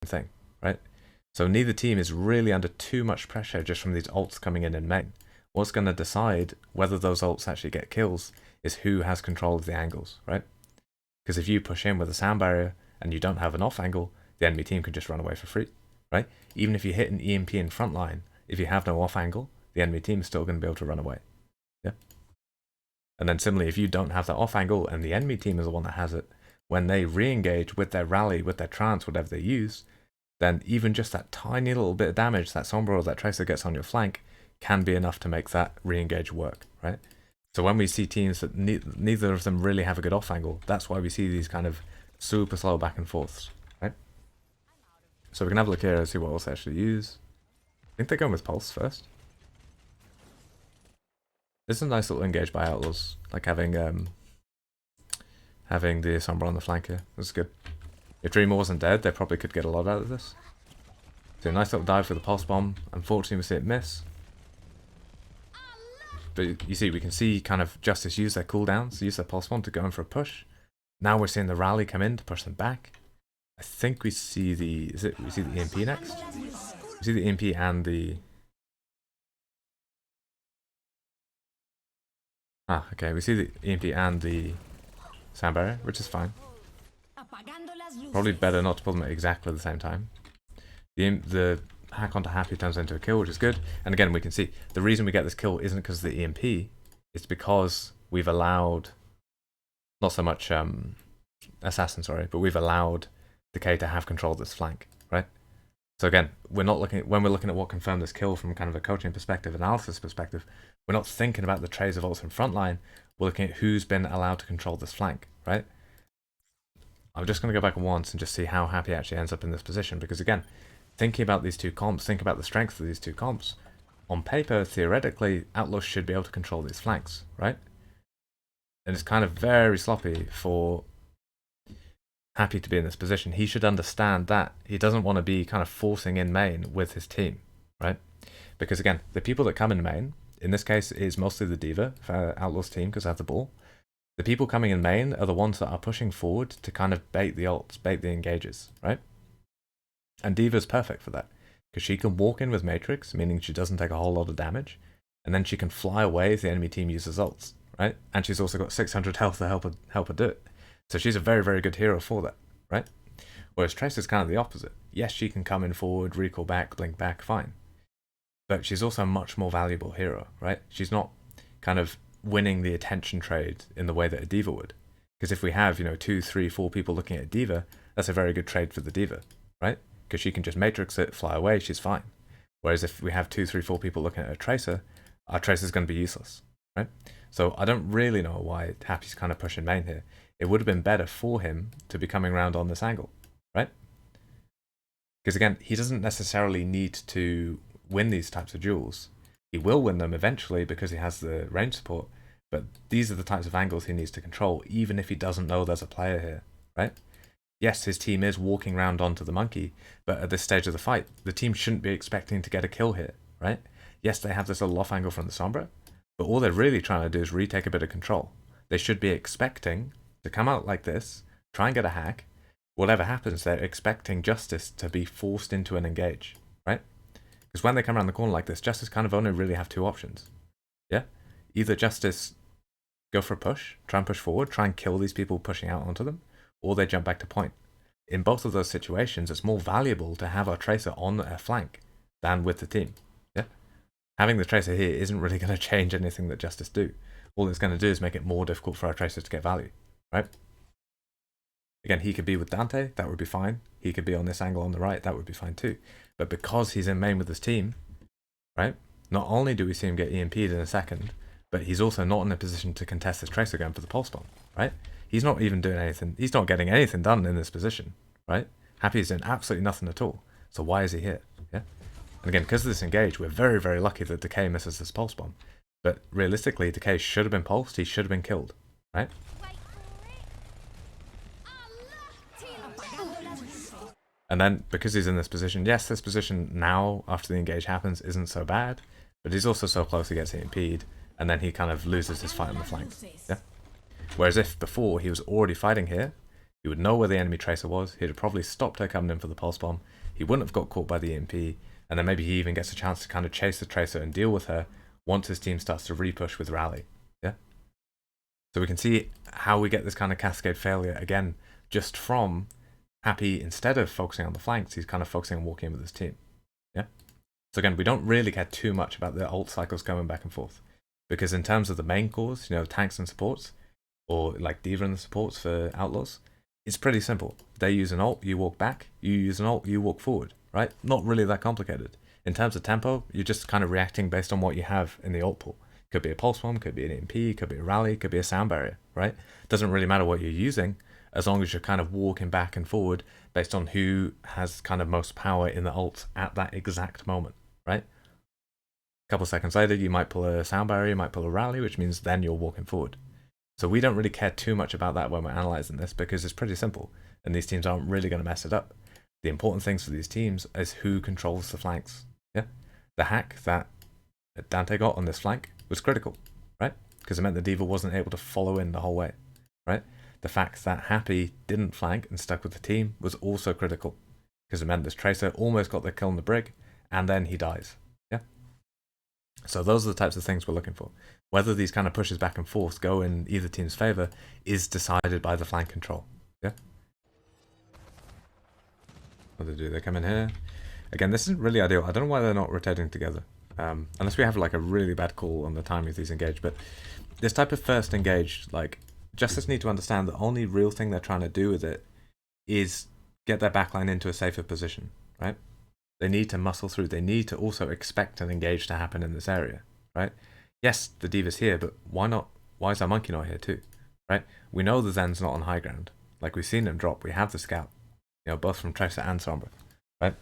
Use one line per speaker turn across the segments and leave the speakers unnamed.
thing, right? So neither team is really under too much pressure just from these ults coming in main. What's going to decide whether those ults actually get kills is who has control of the angles, right? Because if you push in with a sound barrier and you don't have an off angle, the enemy team can just run away for free, right? Even if you hit an EMP in front line, if you have no off angle, the enemy team is still going to be able to run away. Yeah. And then similarly, if you don't have that off angle and the enemy team is the one that has it, when they re-engage with their rally, with their trance, whatever they use, then even just that tiny little bit of damage that Sombra or that Tracer gets on your flank can be enough to make that re-engage work, right? So when we see teams that neither of them really have a good off angle, that's why we see these kind of super slow back and forths, right? So we can have a look here and see what else they actually use. I think they're going with Pulse first. This is a nice little engage by Outlaws, like having the Sombra on the flank here. That's good. If Dreamer wasn't dead, they probably could get a lot out of this. So a nice little dive for the Pulse Bomb. Unfortunately, we see it miss. But you see, we can see kind of Justice use their cooldowns, use their Pulse Bomb to go in for a push. Now we're seeing the rally come in to push them back. I think we see the... we see the EMP next? We see the EMP and the... Ah, okay, we see the EMP and the sound barrier, which is fine. Probably better not to pull them at exactly the same time. The hack onto Happy turns into a kill, which is good. And again, we can see the reason we get this kill isn't because of the EMP, it's because we've allowed, not so much Assassin, sorry, but we've allowed Decay to have control of this flank, right? So again, we're not looking at, when we're looking at what confirmed this kill from kind of a coaching perspective, analysis perspective, we're not thinking about the trays of ults in front line, we're looking at who's been allowed to control this flank, right? I'm just going to go back once and just see how Happy actually ends up in this position, because again, thinking about these two comps, think about the strength of these two comps, on paper, theoretically, Outlaws should be able to control these flanks, right? And it's kind of very sloppy for Happy to be in this position. He should understand that. He doesn't want to be kind of forcing in main with his team, right? Because again, the people that come in main, in this case, is mostly the D.Va for Outlaws team because they have the ball. The people coming in main are the ones that are pushing forward to kind of bait the ults, bait the engages, right? And D.Va's perfect for that, because she can walk in with Matrix, meaning she doesn't take a whole lot of damage, and then she can fly away if the enemy team uses ults, right? And she's also got 600 health to help her do it. So she's a very, very good hero for that, right? Whereas Tracer's kind of the opposite. Yes, she can come in forward, recall back, blink back, fine. But she's also a much more valuable hero, right? She's not kind of winning the attention trade in the way that a D.Va would. Because if we have, 2, 3, 4 people looking at a D.Va, that's a very good trade for the D.Va, right? Because she can just Matrix it, fly away, she's fine. Whereas if we have 2, 3, 4 people looking at a Tracer, our Tracer's going to be useless, right? So I don't really know why Happy's kind of pushing main here. It would have been better for him to be coming around on this angle, right? Because again, he doesn't necessarily need to win these types of duels. He will win them eventually because he has the range support, but these are the types of angles he needs to control, even if he doesn't know there's a player here, right? Yes, his team is walking around onto the monkey, but at this stage of the fight, the team shouldn't be expecting to get a kill here, right? Yes, they have this little off angle from the Sombra, but all they're really trying to do is retake a bit of control. They should be expecting to come out like this, try and get a hack. Whatever happens, they're expecting Justice to be forced into an engage, right? Because when they come around the corner like this, Justice kind of only really have two options. Yeah? Either Justice go for a push, try and push forward, try and kill these people pushing out onto them, or they jump back to point. In both of those situations, it's more valuable to have our Tracer on a flank than with the team. Yeah? Having the Tracer here isn't really going to change anything that Justice do. All it's going to do is make it more difficult for our Tracer to get value, right? Again, he could be with Dante, that would be fine. He could be on this angle on the right, that would be fine too. But because he's in main with his team, right, not only do we see him get EMP'd in a second, but he's also not in a position to contest this Tracer going for the pulse bomb, right? He's not even doing anything, he's not getting anything done in this position, right? Happy is doing absolutely nothing at all. So why is he here? Yeah. And again, because of this engage, we're very, very lucky that Decay misses this pulse bomb. But realistically, Decay should have been pulsed, he should have been killed, right? And then, because he's in this position, yes, this position now, after the engage happens, isn't so bad, but he's also so close he gets EMP'd, and then he kind of loses his fight on the flank. Yeah. Whereas if before he was already fighting here, He would know where the enemy tracer was. He'd have probably stopped her coming in for the pulse bomb. He wouldn't have got caught by the EMP, and then maybe he even gets a chance to kind of chase the tracer and deal with her once his team starts to repush with rally. Yeah. So we can see how we get this kind of cascade failure again, just from Happy, instead of focusing on the flanks, he's kind of focusing on walking in with his team. Yeah. So again, we don't really care too much about the ult cycles going back and forth, because in terms of the main cores, you know, tanks and supports, or like D.Va and the supports for Outlaws, it's pretty simple. They use an ult, you walk back. You use an ult, you walk forward, right? Not really that complicated. In terms of tempo, you're just kind of reacting based on what you have in the ult pool. Could be a pulse bomb, could be an EMP, could be a rally, could be a sound barrier, right? Doesn't really matter what you're using, as long as you're kind of walking back and forward based on who has kind of most power in the ult at that exact moment, right? A couple seconds later, you might pull a sound barrier, you might pull a rally, which means then you're walking forward. So we don't really care too much about that when we're analyzing this, because it's pretty simple, and these teams aren't really going to mess it up. The important things for these teams is who controls the flanks. Yeah, the hack that Dante got on this flank was critical, right? Because it meant the D.Va wasn't able to follow in the whole way, right? The fact that Happy didn't flank and stuck with the team was also critical, because it meant this Tracer almost got the kill in the brig, and then he dies. Yeah. So those are the types of things we're looking for. Whether these kind of pushes back and forth go in either team's favor is decided by the flank control. Yeah. What do they do? They come in here. Again, this isn't really ideal. I don't know why they're not rotating together. Unless we have like a really bad call on the timing of these engage. But this type of first engage, like, Justice need to understand the only real thing they're trying to do with it is get their backline into a safer position, right? They need to muscle through. They need to also expect an engage to happen in this area, right? Yes, the D.Va's here, but why not? Why is our monkey not here too, right? We know the Zen's not on high ground. Like, we've seen him drop. We have the scout, you know, both from Tracer and Sombra, right?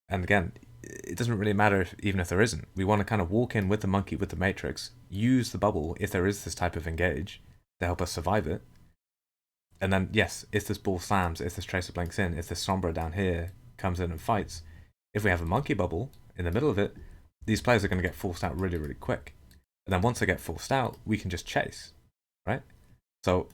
And again, it doesn't really matter even if there isn't. We want to kind of walk in with the monkey, with the matrix, use the bubble if there is this type of engage to help us survive it. And then, yes, if this ball slams, if this Tracer blinks in, if this Sombra down here comes in and fights, if we have a monkey bubble in the middle of it, these players are going to get forced out really, really quick. And then once they get forced out, we can just chase, right? So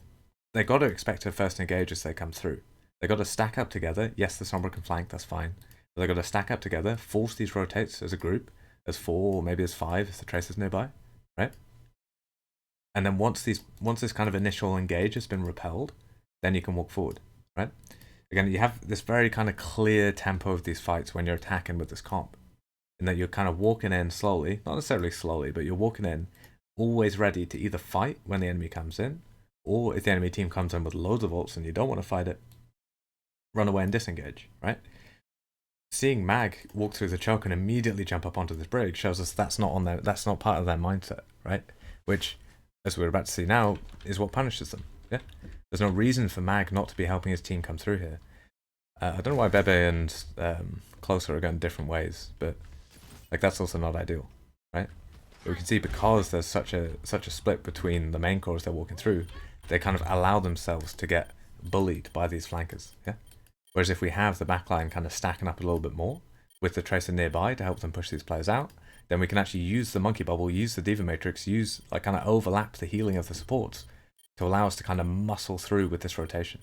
they got to expect to first engage as they come through. They got to stack up together. Yes, the Sombra can flank, that's fine. But they got to stack up together, force these rotates as a group, as 4 or maybe as 5 if the Tracer's nearby, right? And then once this kind of initial engage has been repelled, then you can walk forward, right? Again, you have this very kind of clear tempo of these fights when you're attacking with this comp. In that you're kind of walking in slowly, not necessarily slowly, but you're walking in, always ready to either fight when the enemy comes in, or if the enemy team comes in with loads of ults and you don't want to fight it, run away and disengage, right? Seeing Mag walk through the choke and immediately jump up onto this brig shows us that's not part of their mindset, right? Which, as we're about to see now, is what punishes them. Yeah, there's no reason for Mag not to be helping his team come through here. I don't know why Bebe and Closer are going different ways, but like that's also not ideal, right? But we can see because there's such a split between the main cores they're walking through, they kind of allow themselves to get bullied by these flankers. Yeah. Whereas if we have the backline kind of stacking up a little bit more with the Tracer nearby to help them push these players out, then we can actually use the monkey bubble, use the D.Va matrix, use like kind of overlap the healing of the supports to allow us to kind of muscle through with this rotation.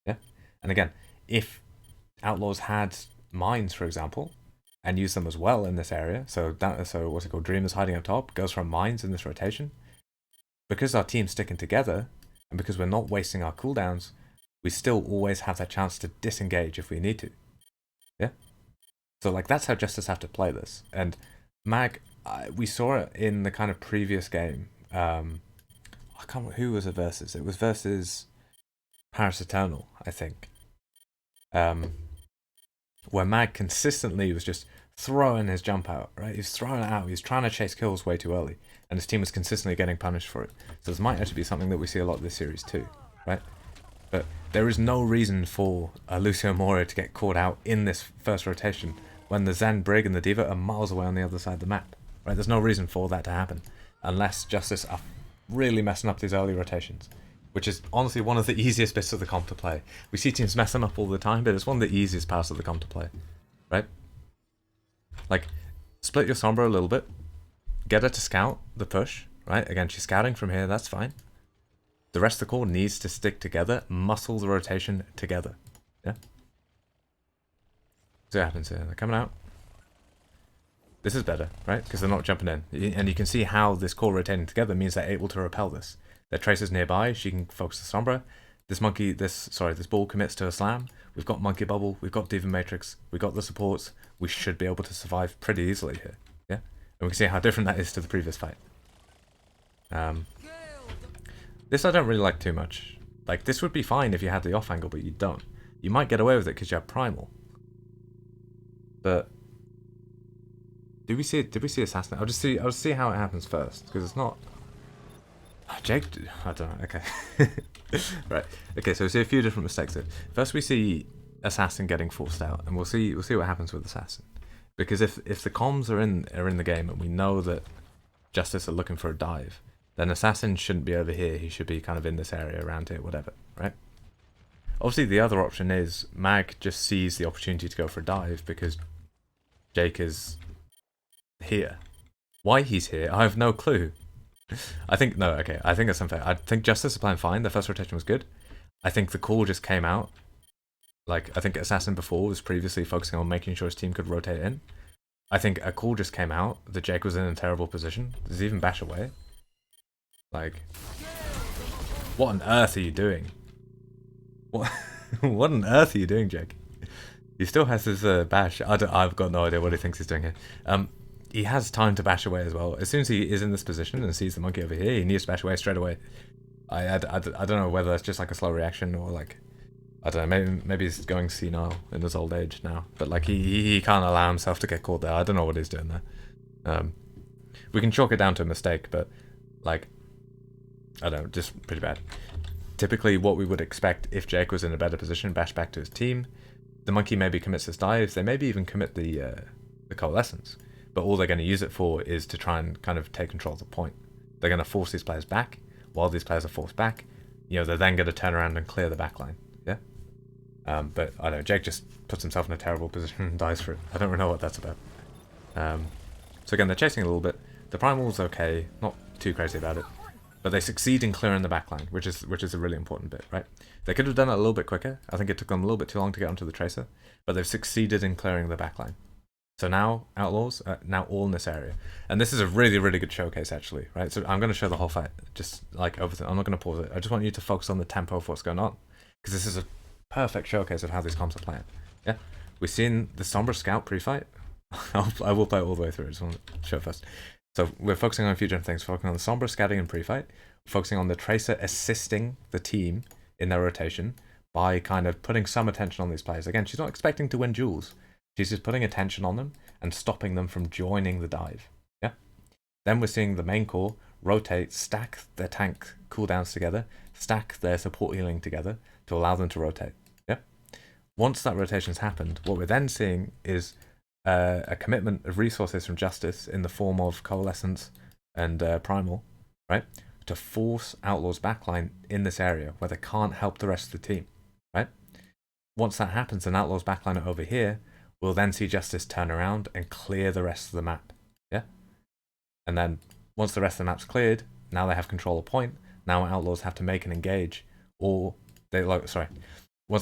Yeah. And again, if Outlaws had mines, for example, and use them as well in this area, so what's it called, Dreamers hiding up top, goes from mines in this rotation, because our team's sticking together, and because we're not wasting our cooldowns, we still always have that chance to disengage if we need to. Yeah? So like that's how Justice have to play this. And Mag, we saw it in the kind of previous game, I can't remember who was it versus, it was versus Paris Eternal, I think. Where Mag consistently was just throwing his jump out, right? He's throwing it out, he's trying to chase kills way too early, and his team was consistently getting punished for it. So this might actually be something that we see a lot this series too, right? But there is no reason for Lucio Moira to get caught out in this first rotation when the Zen, Brig, and the D.Va are miles away on the other side of the map, right? There's no reason for that to happen, unless Justice are really messing up these early rotations, which is honestly one of the easiest bits of the comp to play. We see teams mess them up all the time, but it's one of the easiest parts of the comp to play, right? Like, split your Sombra a little bit, get her to scout the push, right? Again, she's scouting from here, that's fine. The rest of the core needs to stick together, muscle the rotation together. Yeah? See what happens here. They're coming out. This is better, right? Because they're not jumping in. And you can see how this core rotating together means they're able to repel this. Their tracer's nearby, she can focus the Sombra. This ball commits to a slam. We've got Monkey Bubble, we've got Diva Matrix, we've got the supports. We should be able to survive pretty easily here. Yeah? And we can see how different that is to the previous fight. This I don't really like too much. Like, this would be fine if you had the off angle, but you don't. You might get away with it because you have Primal. But did we see Assassin? I'll just see how it happens first, because it's not. Oh, Jake, I don't know. Okay, right. Okay, so we see a few different mistakes here. First, we see Assassin getting forced out, and we'll see what happens with Assassin. Because if the comms are in the game, and we know that Justice are looking for a dive, then Assassin shouldn't be over here. He should be kind of in this area around here, whatever, right? Obviously, the other option is Mag just sees the opportunity to go for a dive because Jake is here. Why he's here, I have no clue. I think that's unfair. I think Justice is playing fine. The first rotation was good. I think the call just came out. Like, I think Assassin before was previously focusing on making sure his team could rotate in. I think a call just came out that Jake was in a terrible position. There's even bash away. Like, what on earth are you doing? What on earth are you doing, Jake? He still has his bash. I've got no idea what he thinks he's doing here. He has time to bash away as well. As soon as he is in this position and sees the monkey over here, he needs to bash away straight away. I don't know whether it's just like a slow reaction or like, I don't know, maybe he's going senile in his old age now. But like he can't allow himself to get caught there. I don't know what he's doing there. We can chalk it down to a mistake, but like, I don't know, just pretty bad. Typically what we would expect if Jake was in a better position, bash back to his team. The monkey maybe commits his dives, they maybe even commit the coalescence. But all they're going to use it for is to try and kind of take control of the point. They're going to force these players back. While these players are forced back, you know, they're then going to turn around and clear the back line. Yeah? But I don't know, Jake just puts himself in a terrible position and dies for it. I don't really know what that's about. So again, they're chasing a little bit. The Primal's okay, not too crazy about it. But they succeed in clearing the backline, which is a really important bit, right? They could have done it a little bit quicker. I think it took them a little bit too long to get onto the tracer, but they've succeeded in clearing the backline. So now, Outlaws, now all in this area. And this is a really, really good showcase, actually, right? So I'm going to show the whole fight, just like everything. I'm not going to pause it. I just want you to focus on the tempo of what's going on, because this is a perfect showcase of how these comps are playing. Yeah? We've seen the Sombra Scout pre-fight. I will play it all the way through. I just want to show it first. So we're focusing on a few different things. Focusing on the Sombra scouting and pre-fight. Focusing on the Tracer assisting the team in their rotation by kind of putting some attention on these players. Again, she's not expecting to win duels. She's just putting attention on them and stopping them from joining the dive. Yeah. Then we're seeing the main core rotate, stack their tank cooldowns together, stack their support healing together to allow them to rotate. Yeah. Once that rotation's happened, what we're then seeing is a commitment of resources from Justice in the form of Coalescence and Primal, right, to force Outlaw's backline in this area where they can't help the rest of the team, right? Once that happens and Outlaw's backline are over here, we'll then see Justice turn around and clear the rest of the map, yeah? And then once the rest of the map's cleared, now they have control of point, now Outlaws have to make an engage, or they, once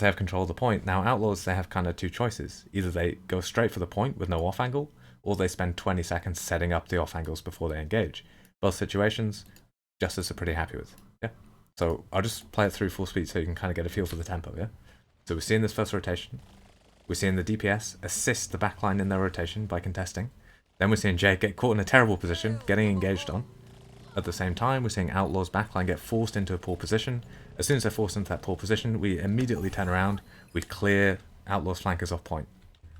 they have control of the point, now Outlaws, they have kind of two choices. Either they go straight for the point with no off angle, or they spend 20 seconds setting up the off angles before they engage. Both situations, Justice are pretty happy with. Yeah. So I'll just play it through full speed so you can kind of get a feel for the tempo. Yeah. So we're seeing this first rotation. We're seeing the DPS assist the backline in their rotation by contesting. Then we're seeing Jake get caught in a terrible position, getting engaged on. At the same time, we're seeing Outlaw's backline get forced into a poor position. As soon as they're forced into that poor position, we immediately turn around, we clear Outlaw's flankers off point,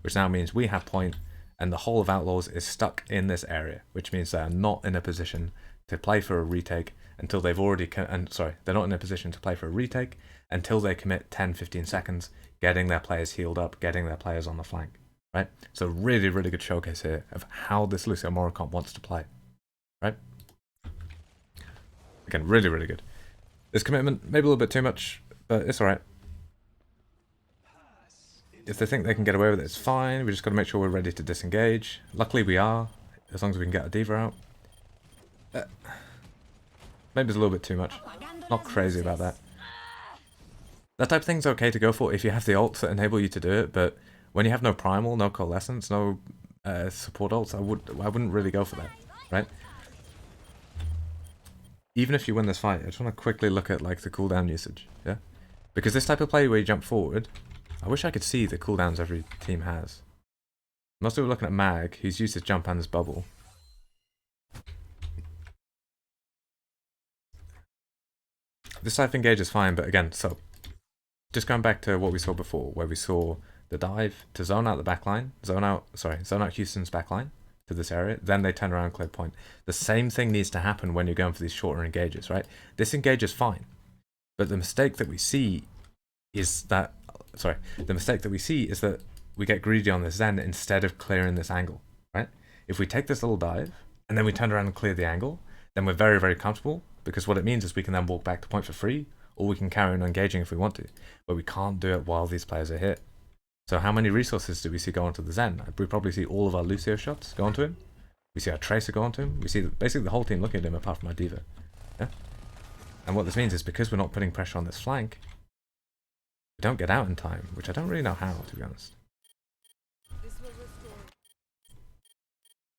which now means we have point, and the whole of Outlaws is stuck in this area, which means they are not in a position to play for a retake until they've already... they're not in a position to play for a retake until they commit 10-15 seconds, getting their players healed up, getting their players on the flank, right? So really, really good showcase here of how this Lucio Moira comp wants to play, right? Again, really, really good. This commitment, maybe a little bit too much, but it's alright. If they think they can get away with it, it's fine. We just got to make sure we're ready to disengage. Luckily we are, as long as we can get a diva out. Maybe it's a little bit too much. Not crazy about that. That type of thing's okay to go for if you have the ults that enable you to do it, but when you have no primal, no coalescence, no support ults, I wouldn't really go for that, right? Even if you win this fight, I just want to quickly look at like the cooldown usage, yeah? Because this type of play where you jump forward, I wish I could see the cooldowns every team has. Mostly we're looking at Mag, who's used his jump and his bubble. This type of engage is fine, but again, so just going back to what we saw before, where we saw the dive to zone out the backline, zone out Houston's backline to this area, then they turn around and clear point. The same thing needs to happen when you're going for these shorter engages, right? This engage is fine, but the mistake that we see is that, we get greedy on this Zen instead of clearing this angle, right? If we take this little dive and then we turn around and clear the angle, then we're very, very comfortable, because what it means is we can then walk back to point for free, or we can carry on engaging if we want to, but we can't do it while these players are hit. So how many resources do we see go onto the Zen? We probably see all of our Lucio shots go onto him. We see our Tracer go onto him. We see basically the whole team looking at him apart from our Diva. Yeah? And what this means is because we're not putting pressure on this flank, we don't get out in time, which I don't really know how, to be honest.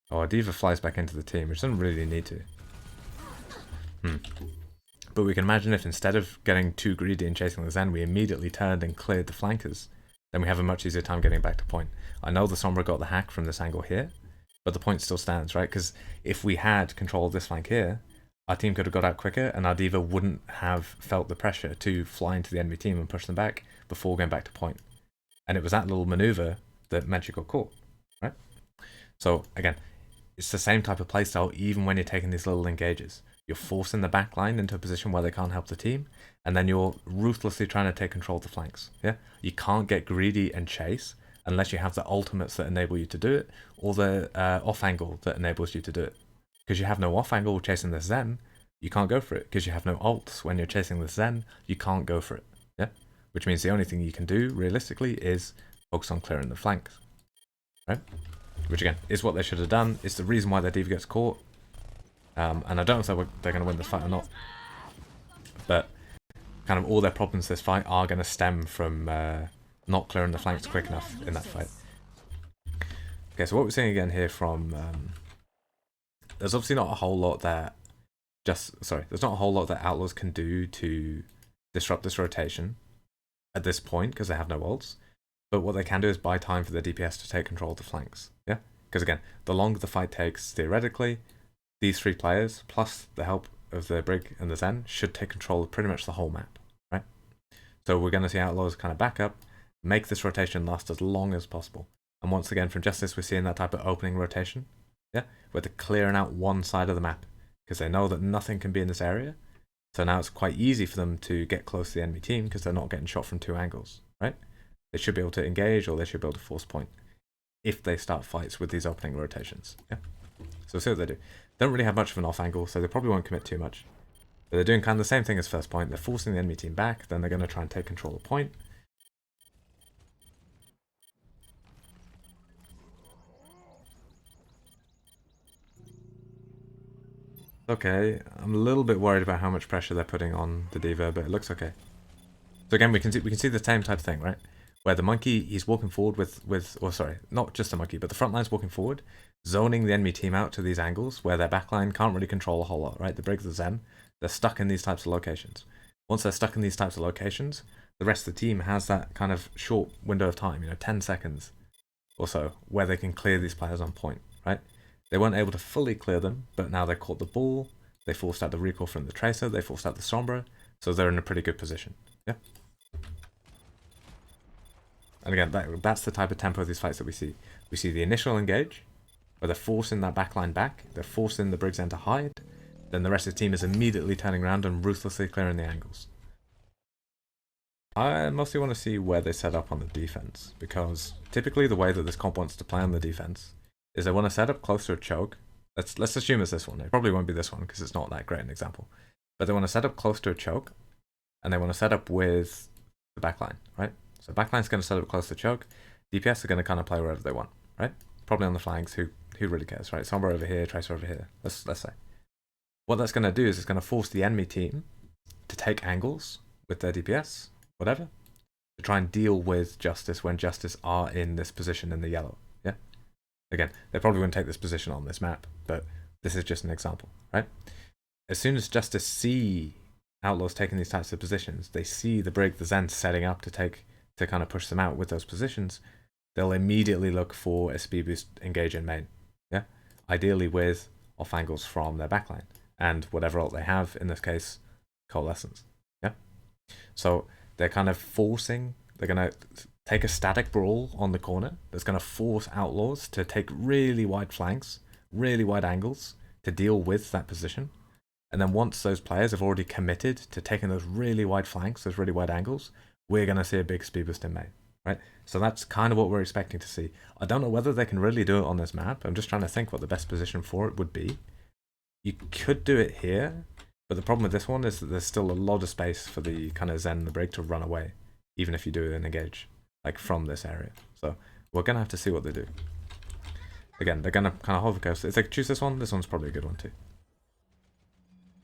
Oh, our Diva flies back into the team, which doesn't really need to. But we can imagine if instead of getting too greedy and chasing the Zen, we immediately turned and cleared the flankers, then we have a much easier time getting back to point. I know the Sombra got the hack from this angle here, but the point still stands, right? Because if we had control of this flank here, our team could have got out quicker and our Diva wouldn't have felt the pressure to fly into the enemy team and push them back before going back to point. And it was that little maneuver that meant you got caught, right? So again, it's the same type of playstyle even when you're taking these little engages. You're forcing the backline into a position where they can't help the team, and then you're ruthlessly trying to take control of the flanks. Yeah, you can't get greedy and chase unless you have the ultimates that enable you to do it, or the off angle that enables you to do it. Because you have no off angle chasing the Zen, you can't go for it. Because you have no ults when you're chasing the Zen, you can't go for it. Yeah, which means the only thing you can do realistically is focus on clearing the flanks, right? Which again is what they should have done. It's the reason why their Diva gets caught. And I don't know if they're going to win this fight or not, but kind of all their problems this fight are going to stem from not clearing the flanks quick enough in that fight. Okay, so what we're seeing again here from there's obviously not a whole lot that there's not a whole lot that Outlaws can do to disrupt this rotation at this point because they have no ults. But what they can do is buy time for the DPS to take control of the flanks. Yeah, because again, the longer the fight takes, theoretically, these three players, plus the help of the Brig and the Zen, should take control of pretty much the whole map, right? So we're going to see Outlaws kind of back up, make this rotation last as long as possible. And once again, from Justice, we're seeing that type of opening rotation, yeah, where they're clearing out one side of the map, because they know that nothing can be in this area. So now it's quite easy for them to get close to the enemy team, because they're not getting shot from two angles, right? They should be able to engage, or they should be able to force point, if they start fights with these opening rotations, yeah? So we'll see what they do. Don't really have much of an off angle, so they probably won't commit too much. But they're doing kind of the same thing as first point. They're forcing the enemy team back, then they're going to try and take control of point. Okay, I'm a little bit worried about how much pressure they're putting on the Diva, but it looks okay. So again, we can see the same type of thing, right? Where the monkey, he's walking forward not just the monkey, but the front line's walking forward, zoning the enemy team out to these angles where their backline can't really control a whole lot, right? The Briggs, the Zen, they're stuck in these types of locations. Once they're stuck in these types of locations, the rest of the team has that kind of short window of time, 10 seconds or so, where they can clear these players on point, right? They weren't able to fully clear them, but now they caught the ball, they forced out the recall from the Tracer, they forced out the Sombra, so they're in a pretty good position, yeah? And again, that's the type of tempo of these fights that we see. We see the initial engage, where they're forcing that backline back, they're forcing the Briggs end to hide, then the rest of the team is immediately turning around and ruthlessly clearing the angles. I mostly want to see where they set up on the defense, because typically the way that this comp wants to play on the defense is they want to set up close to a choke. Let's assume it's this one. It probably won't be this one because it's not that great an example. But they want to set up close to a choke, and they want to set up with the backline, right? So backline's going to set up close to choke. DPS are going to kind of play wherever they want, right? Probably on the flanks. Who really cares, right? Sombra over here, Tracer over here. Let's say. What that's going to do is it's going to force the enemy team to take angles with their DPS, whatever, to try and deal with Justice when Justice are in this position in the yellow. Yeah. Again, they probably wouldn't take this position on this map, but this is just an example, right? As soon as Justice see Outlaws taking these types of positions, they see the Brig, the Zen setting up to kind of push them out with those positions, they'll immediately look for a speed boost engage in main. Yeah, ideally with off angles from their backline and whatever ult they have, in this case, Coalescence. Yeah, so they're kind of forcing, they're going to take a static brawl on the corner that's going to force Outlaws to take really wide flanks, really wide angles to deal with that position. And then once those players have already committed to taking those really wide flanks, those really wide angles, we're going to see a big speed boost in main, right? So that's kind of what we're expecting to see. I don't know whether they can really do it on this map. I'm just trying to think what the best position for it would be. You could do it here, but the problem with this one is that there's still a lot of space for the kind of Zen and the Brig to run away, even if you do an engage, like from this area. So we're going to have to see what they do. Again, they're going to kind of hold the coast. If they choose this one's probably a good one too.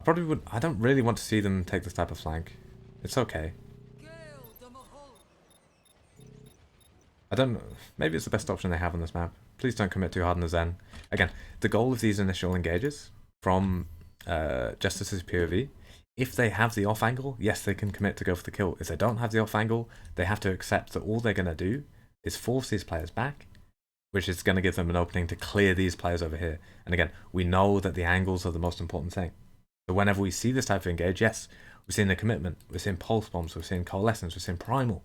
I don't really want to see them take this type of flank. It's okay. I don't know. Maybe it's the best option they have on this map. Please don't commit too hard on the Zen. Again, the goal of these initial engages from Justice's POV, if they have the off angle, yes, they can commit to go for the kill. If they don't have the off angle, they have to accept that all they're going to do is force these players back, which is going to give them an opening to clear these players over here. And again, we know that the angles are the most important thing. So whenever we see this type of engage, yes, we're seeing the commitment, we're seeing pulse bombs, we're seeing coalescence, we're seeing primal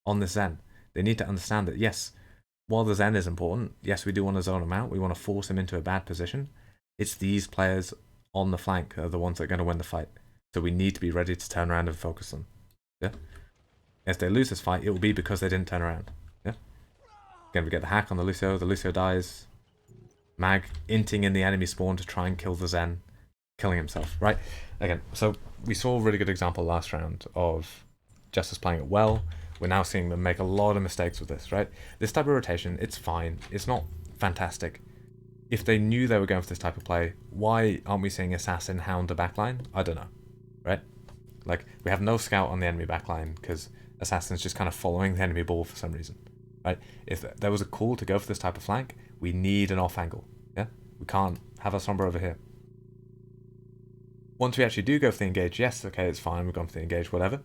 on the Zen. They need to understand that, yes, while the Zen is important, yes, we do want to zone them out, we want to force them into a bad position. It's these players on the flank are the ones that are going to win the fight. So we need to be ready to turn around and focus them. Yeah. If they lose this fight, it will be because they didn't turn around. Yeah. Again, we get the hack on the Lucio dies. Mag inting in the enemy spawn to try and kill the Zen, killing himself, right? Again, so we saw a really good example last round of Justice playing it well. We're now seeing them make a lot of mistakes with this, right? This type of rotation, it's fine. It's not fantastic. If they knew they were going for this type of play, why aren't we seeing Assassin hound the backline? I don't know, right? Like, we have no scout on the enemy backline because Assassin's just kind of following the enemy ball for some reason, right? If there was a call to go for this type of flank, we need an off angle, yeah? We can't have a Sombra over here. Once we actually do go for the engage, yes, okay, it's fine, we've gone for the engage, whatever.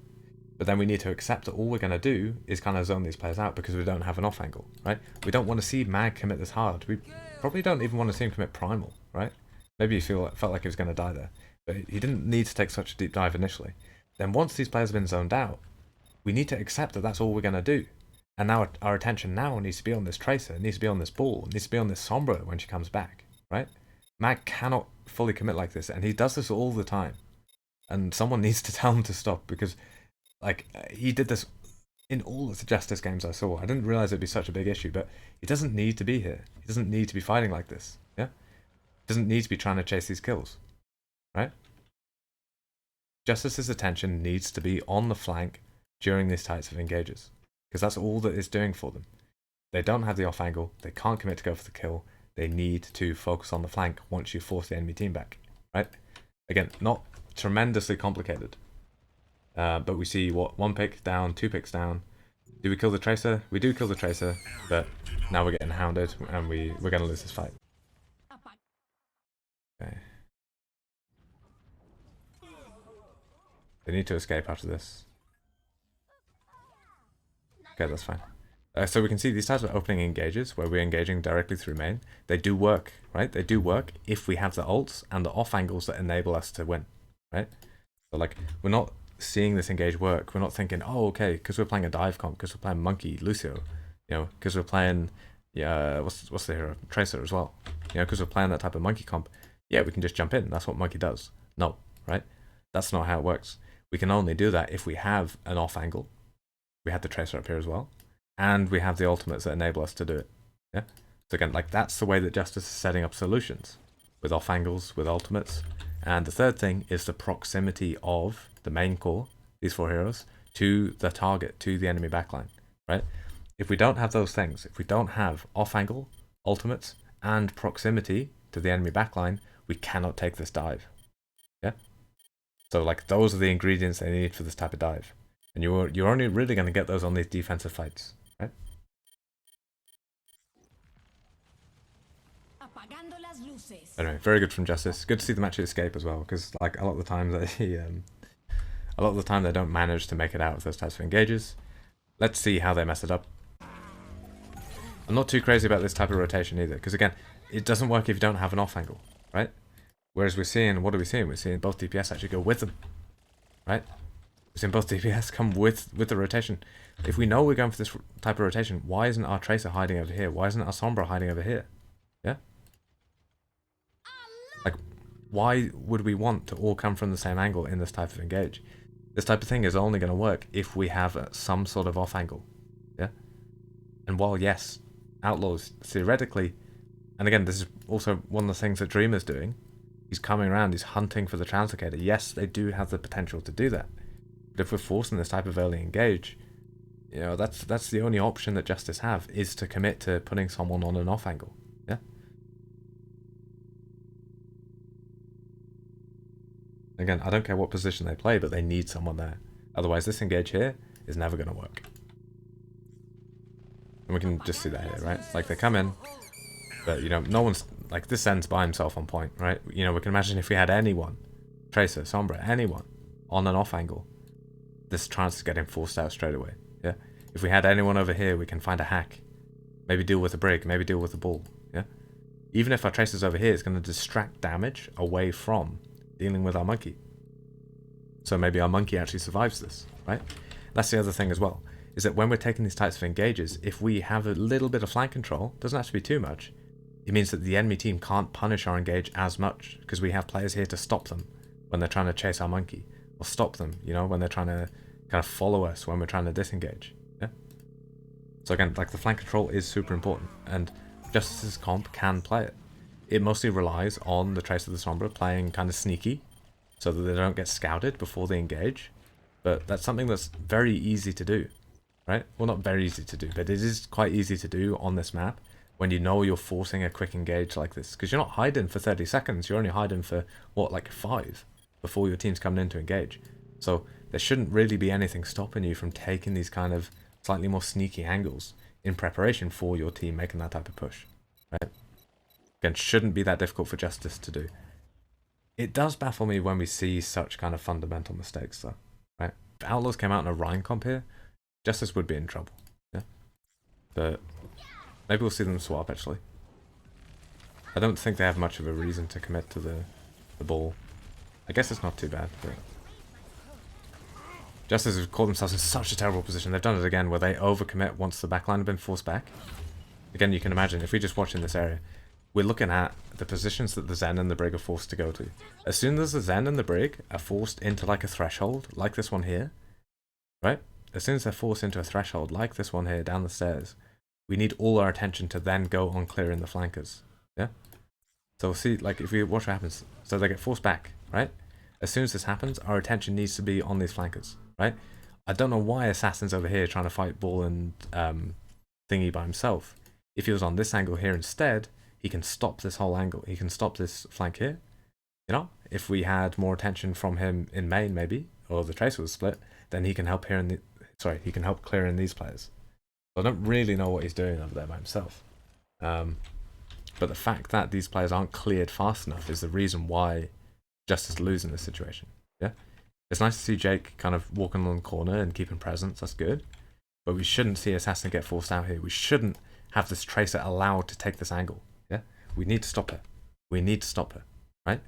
But then we need to accept that all we're going to do is kind of zone these players out because we don't have an off angle, right? We don't want to see Mag commit this hard. We probably don't even want to see him commit primal, right? Maybe he felt like he was going to die there. But he didn't need to take such a deep dive initially. Then once these players have been zoned out, we need to accept that that's all we're going to do. And now our attention now needs to be on this Tracer, it needs to be on this ball, it needs to be on this Sombra when she comes back, right? Mag cannot fully commit like this, and he does this all the time. And someone needs to tell him to stop, because like he did this in all of the Justice games I saw. I didn't realize it'd be such a big issue, but he doesn't need to be here. He doesn't need to be fighting like this. Yeah, he doesn't need to be trying to chase these kills, right? Justice's attention needs to be on the flank during these types of engages, because that's all that it's doing for them. They don't have the off angle. They can't commit to go for the kill. They need to focus on the flank once you force the enemy team back, right? Again, not tremendously complicated. But we see, what, 1 pick down, 2 picks down. Do we kill the Tracer? We do kill the Tracer, but now we're getting hounded, and we're going to lose this fight. Okay. They need to escape after this. Okay, that's fine. So we can see these types of opening engages, where we're engaging directly through main, they do work, right? They do work if we have the ults and the off angles that enable us to win, right? So like, we're not seeing this engage work. We're not thinking, oh, okay, because we're playing a dive comp, because we're playing Monkey, Lucio, you know, because we're playing, what's the hero? Tracer as well. You know, because we're playing that type of Monkey comp, yeah, we can just jump in. That's what Monkey does. No, right? That's not how it works. We can only do that if we have an off angle. We have the Tracer up here as well. And we have the ultimates that enable us to do it. Yeah. So again, like, that's the way that Justice is setting up solutions, with off angles, with ultimates. And the third thing is the proximity of the main core, these 4 heroes, to the target, to the enemy backline, right? If we don't have those things, if we don't have off angle, ultimates, and proximity to the enemy backline, we cannot take this dive. Yeah. So like those are the ingredients they need for this type of dive. And you're only really going to get those on these defensive fights, right? Anyway, very good from Justice. Good to see them actually escape as well, because like a lot of the time they don't manage to make it out of those types of engages. Let's see how they mess it up. I'm not too crazy about this type of rotation either, because again, it doesn't work if you don't have an off angle, right? Whereas we're seeing, what are we seeing? We're seeing both DPS actually go with them, right? We're seeing both DPS come with the rotation. If we know we're going for this type of rotation, why isn't our Tracer hiding over here? Why isn't our Sombra hiding over here? Yeah? Like, why would we want to all come from the same angle in this type of engage? This type of thing is only going to work if we have some sort of off angle, yeah? And while, yes, Outlaws, theoretically, and again, this is also one of the things that Dreamer's doing, he's coming around, he's hunting for the translocator. Yes, they do have the potential to do that. But if we're forcing this type of early engage, you know, that's the only option that Justice have, is to commit to putting someone on an off angle, yeah? Again, I don't care what position they play, but they need someone there. Otherwise, this engage here is never going to work. And we can just see that here, right? Like, they come in, but, you know, no one's... Like, this Zen's by himself on point, right? You know, we can imagine if we had anyone, Tracer, Sombra, anyone, on an off angle, this chance is getting forced out straight away, yeah? If we had anyone over here, we can find a hack. Maybe deal with a brig, maybe deal with the ball, yeah? Even if our Tracer's over here, it's going to distract damage away from dealing with our monkey. So maybe our monkey actually survives this, right? That's the other thing as well, is that when we're taking these types of engages, if we have a little bit of flank control, doesn't have to be too much, it means that the enemy team can't punish our engage as much, because we have players here to stop them when they're trying to chase our monkey, or stop them, you know, when they're trying to kind of follow us when we're trying to disengage, yeah? So again, like, the flank control is super important, and Justice's comp can play it. It mostly relies on the Tracer of the Sombra playing kind of sneaky, so that they don't get scouted before they engage, but that's something that's very easy to do, right? Well, not very easy to do, but it is quite easy to do on this map when you know you're forcing a quick engage like this, because you're not hiding for 30 seconds, you're only hiding for, what, like 5 before your team's coming in to engage. So there shouldn't really be anything stopping you from taking these kind of slightly more sneaky angles in preparation for your team making that type of push, right? Again, shouldn't be that difficult for Justice to do. It does baffle me when we see such kind of fundamental mistakes, though, right? If Outlaws came out in a rein comp here, Justice would be in trouble, yeah? But maybe we'll see them swap, actually. I don't think they have much of a reason to commit to the ball. I guess it's not too bad, but... Justice have caught themselves in such a terrible position. They've done it again, where they overcommit once the backline have been forced back. Again, you can imagine, if we just watch in this area, we're looking at the positions that the Zen and the Brig are forced to go to. As soon as the Zen and the Brig are forced into like a threshold, like this one here, right? As soon as they're forced into a threshold, like this one here, down the stairs, we need all our attention to then go on clearing the flankers, yeah? So we'll see, like, if we watch what happens. So they get forced back, right? As soon as this happens, our attention needs to be on these flankers, right? I don't know why Assassin's over here trying to fight Ball and Thingy by himself. If he was on this angle here instead, he can stop this whole angle. He can stop this flank here, you know? If we had more attention from him in main, maybe, or the Tracer was split, then he can help here in the... Sorry, he can help clear in these players. So I don't really know what he's doing over there by himself. But the fact that these players aren't cleared fast enough is the reason why Justice lose in this situation, yeah? It's nice to see Jake kind of walking along the corner and keeping presence, that's good. But we shouldn't see Assassin get forced out here. We shouldn't have this Tracer allowed to take this angle, yeah? We need to stop her. We need to stop her, right?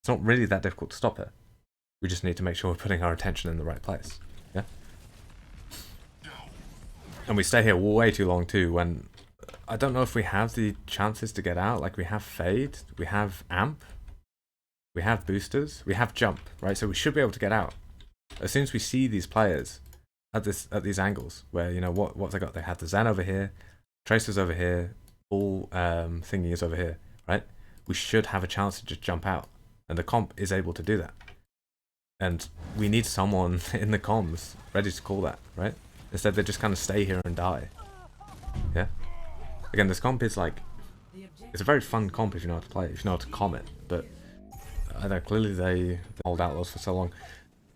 It's not really that difficult to stop her. We just need to make sure we're putting our attention in the right place, yeah? And we stay here way too long too, when I don't know if we have the chances to get out. Like, we have Fade, we have Amp, we have Boosters, we have Jump, right? So we should be able to get out. As soon as we see these players at these angles, where, you know, what have they got? They have the Zen over here, Tracer's over here, Ball thingy is over here, right? We should have a chance to just jump out. And the comp is able to do that. And we need someone in the comms ready to call that, right? Instead, they just kind of stay here and die. Yeah? Again, this comp is like... It's a very fun comp if you know how to play it, if you know how to comment. But I don't know, clearly they hold Outlaws for so long.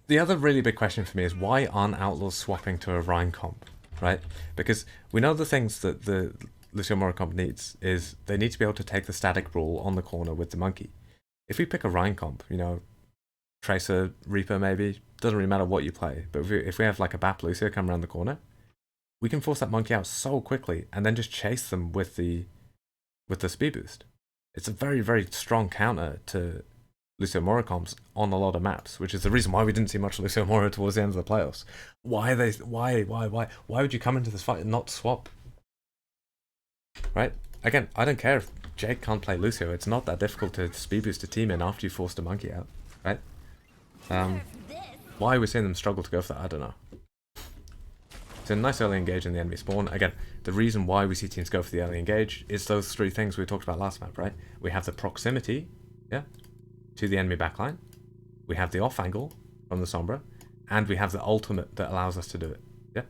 The other really big question for me is why aren't Outlaws swapping to a rein comp, right? Because we know the things that the Lucio Moira comp needs is they need to be able to take the static rule on the corner with the monkey. If we pick a rein comp, you know, Tracer, Reaper maybe, doesn't really matter what you play, but if we have like a Bap Lucio come around the corner, we can force that monkey out so quickly and then just chase them with the speed boost. It's a very, very strong counter to Lucio Moira comps on a lot of maps, which is the reason why we didn't see much Lucio Moira towards the end of the playoffs. Why would you come into this fight and not swap? Right? Again, I don't care if Jake can't play Lucio. It's not that difficult to speed boost a team in after you forced a monkey out, right? Why we're seeing them struggle to go for that, I don't know. It's a nice early engage in the enemy spawn. Again, the reason why we see teams go for the early engage is those three things we talked about last map, right? We have the proximity, yeah, to the enemy backline. We have the off angle from the Sombra, and we have the ultimate that allows us to do it, yeah?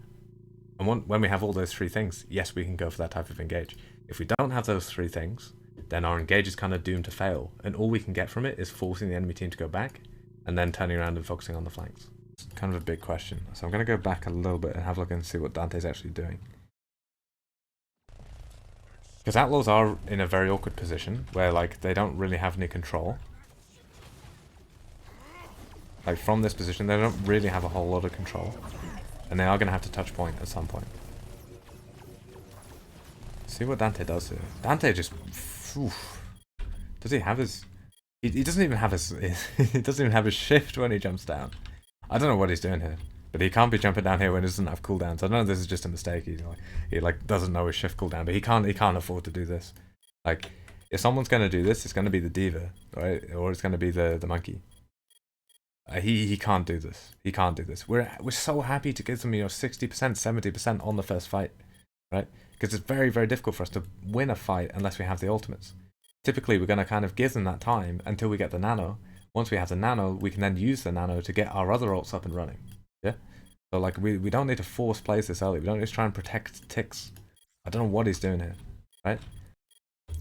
And when we have all those three things, yes, we can go for that type of engage. If we don't have those three things, then our engage is kind of doomed to fail, and all we can get from it is forcing the enemy team to go back, and then turning around and focusing on the flanks. It's kind of a big question. So I'm going to go back a little bit and have a look and see what Dante's actually doing. Because Outlaws are in a very awkward position, where like they don't really have any control. Like from this position, they don't really have a whole lot of control. And they are going to have to touch point at some point. See what Dante does here. Dante just... Oof. Does he have his... He doesn't even have his... he doesn't even have his shift when he jumps down. I don't know what he's doing here. But he can't be jumping down here when he doesn't have cooldowns. I don't know if this is just a mistake. He doesn't know his shift cooldown. But he can't afford to do this. Like, if someone's going to do this, it's going to be the D.Va, right? Or it's going to be the monkey. He can't do this. He can't do this. We're so happy to give them 60%, 70% on the first fight, right? Because it's very, very difficult for us to win a fight unless we have the ultimates. Typically, we're going to kind of give them that time until we get the nano. Once we have the nano, we can then use the nano to get our other ults up and running. Yeah? So like we don't need to force plays this early. We don't need to try and protect ticks. I don't know what he's doing here, right?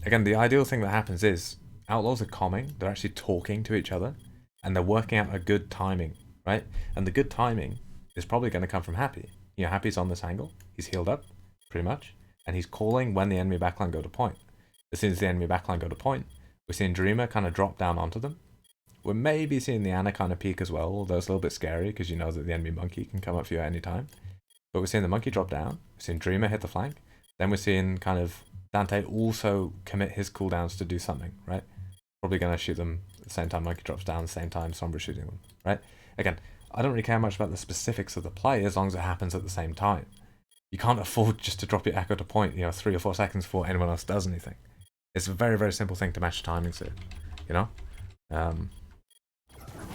Again, the ideal thing that happens is Outlaws are calming. They're actually talking to each other. And they're working out a good timing, right? And the good timing is probably going to come from Happy. Happy's on this angle. He's healed up, pretty much. And he's calling when the enemy backline go to point. As soon as the enemy backline go to point, we're seeing Dreamer kind of drop down onto them. We're maybe seeing the Ana kind of peek as well, although it's a little bit scary because you know that the enemy monkey can come up for you at any time. But we're seeing the monkey drop down. We're seeing Dreamer hit the flank. Then we're seeing kind of Dante also commit his cooldowns to do something, right? Probably going to shoot them at the same time monkey drops down, the same time Sombra shooting them, right? Again, I don't really care much about the specifics of the play as long as it happens at the same time. You can't afford just to drop your echo to point, 3 or 4 seconds before anyone else does anything. It's a very, very simple thing to match timings here,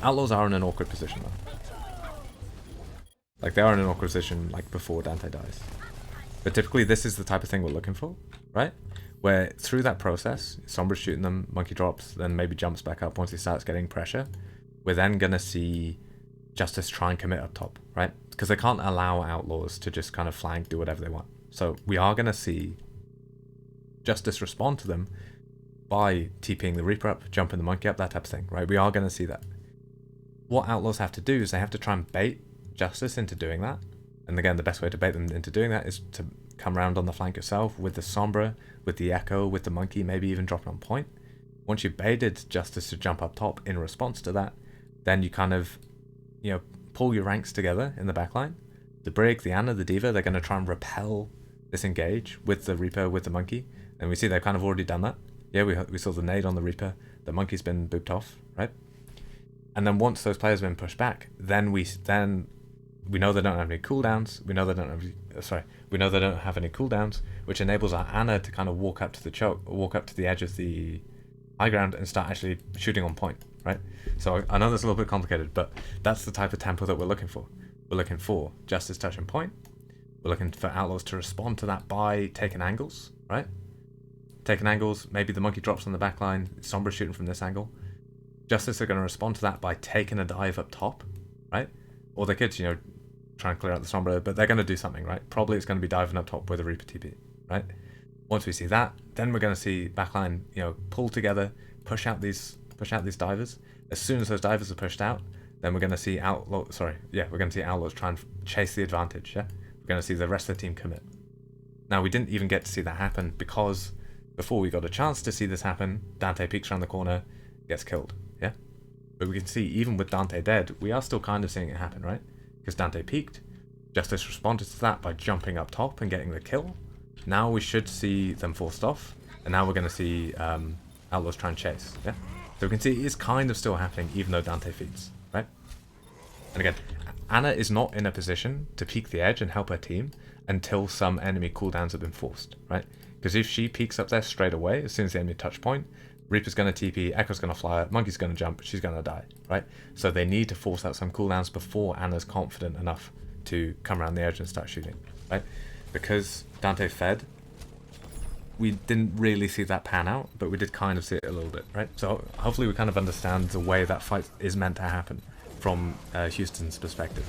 Outlaws are in an awkward position though. Like they are in an awkward position like before Dante dies. But typically this is the type of thing we're looking for, right? Where through that process, Sombra's shooting them, monkey drops, then maybe jumps back up once he starts getting pressure. We're then going to see Justice try and commit up top, right? Because they can't allow Outlaws to just kind of flank, do whatever they want. So we are going to see Justice respond to them by TPing the Reaper up, jumping the monkey up, that type of thing, right? We are going to see that. What Outlaws have to do is they have to try and bait Justice into doing that. And again, the best way to bait them into doing that is to come around on the flank yourself with the Sombra, with the Echo, with the monkey, maybe even dropping on point. Once you've baited Justice to jump up top in response to that, then you kind of, pull your ranks together in the backline. The Brig, the Ana, the D.Va, they're going to try and repel this engage with the Reaper, with the monkey. And we see they've kind of already done that. Yeah, we saw the nade on the Reaper. The monkey's been booped off, right? And then once those players have been pushed back, then we know they don't have any cooldowns. We know they don't have any cooldowns, which enables our Ana to kind of walk up to the edge of the high ground and start actually shooting on point, right? So I know that's a little bit complicated, but that's the type of tempo that we're looking for. We're looking for Justice touching point. We're looking for Outlaws to respond to that by taking angles, right? Taking angles, maybe the monkey drops on the back line, Sombra shooting from this angle. Justice are going to respond to that by taking a dive up top, right? Or they could, try and clear out the Sombra, but they're going to do something, right? Probably it's going to be diving up top with a Reaper TP, right? Once we see that, then we're going to see backline, pull together, push out these divers, As soon as those divers are pushed out, then we're going to see outlaws try and chase the advantage, yeah? We're going to see the rest of the team commit. Now, we didn't even get to see that happen because before we got a chance to see this happen, Dante peeks around the corner, gets killed, yeah? But we can see, even with Dante dead, we are still kind of seeing it happen, right? Because Dante peeked, Justice responded to that by jumping up top and getting the kill. Now we should see them forced off, and now we're going to see outlaws try and chase, yeah? So we can see it is kind of still happening even though Dante feeds, right? And again, Anna is not in a position to peek the edge and help her team until some enemy cooldowns have been forced, right? Because if she peeks up there straight away, as soon as the enemy touch point, Reaper's going to TP, Echo's going to fly, Monkey's going to jump, she's going to die, right? So they need to force out some cooldowns before Anna's confident enough to come around the edge and start shooting, right? Because Dante fed, we didn't really see that pan out, but we did kind of see it a little bit, right? So hopefully we kind of understand the way that fight is meant to happen from Houston's perspective.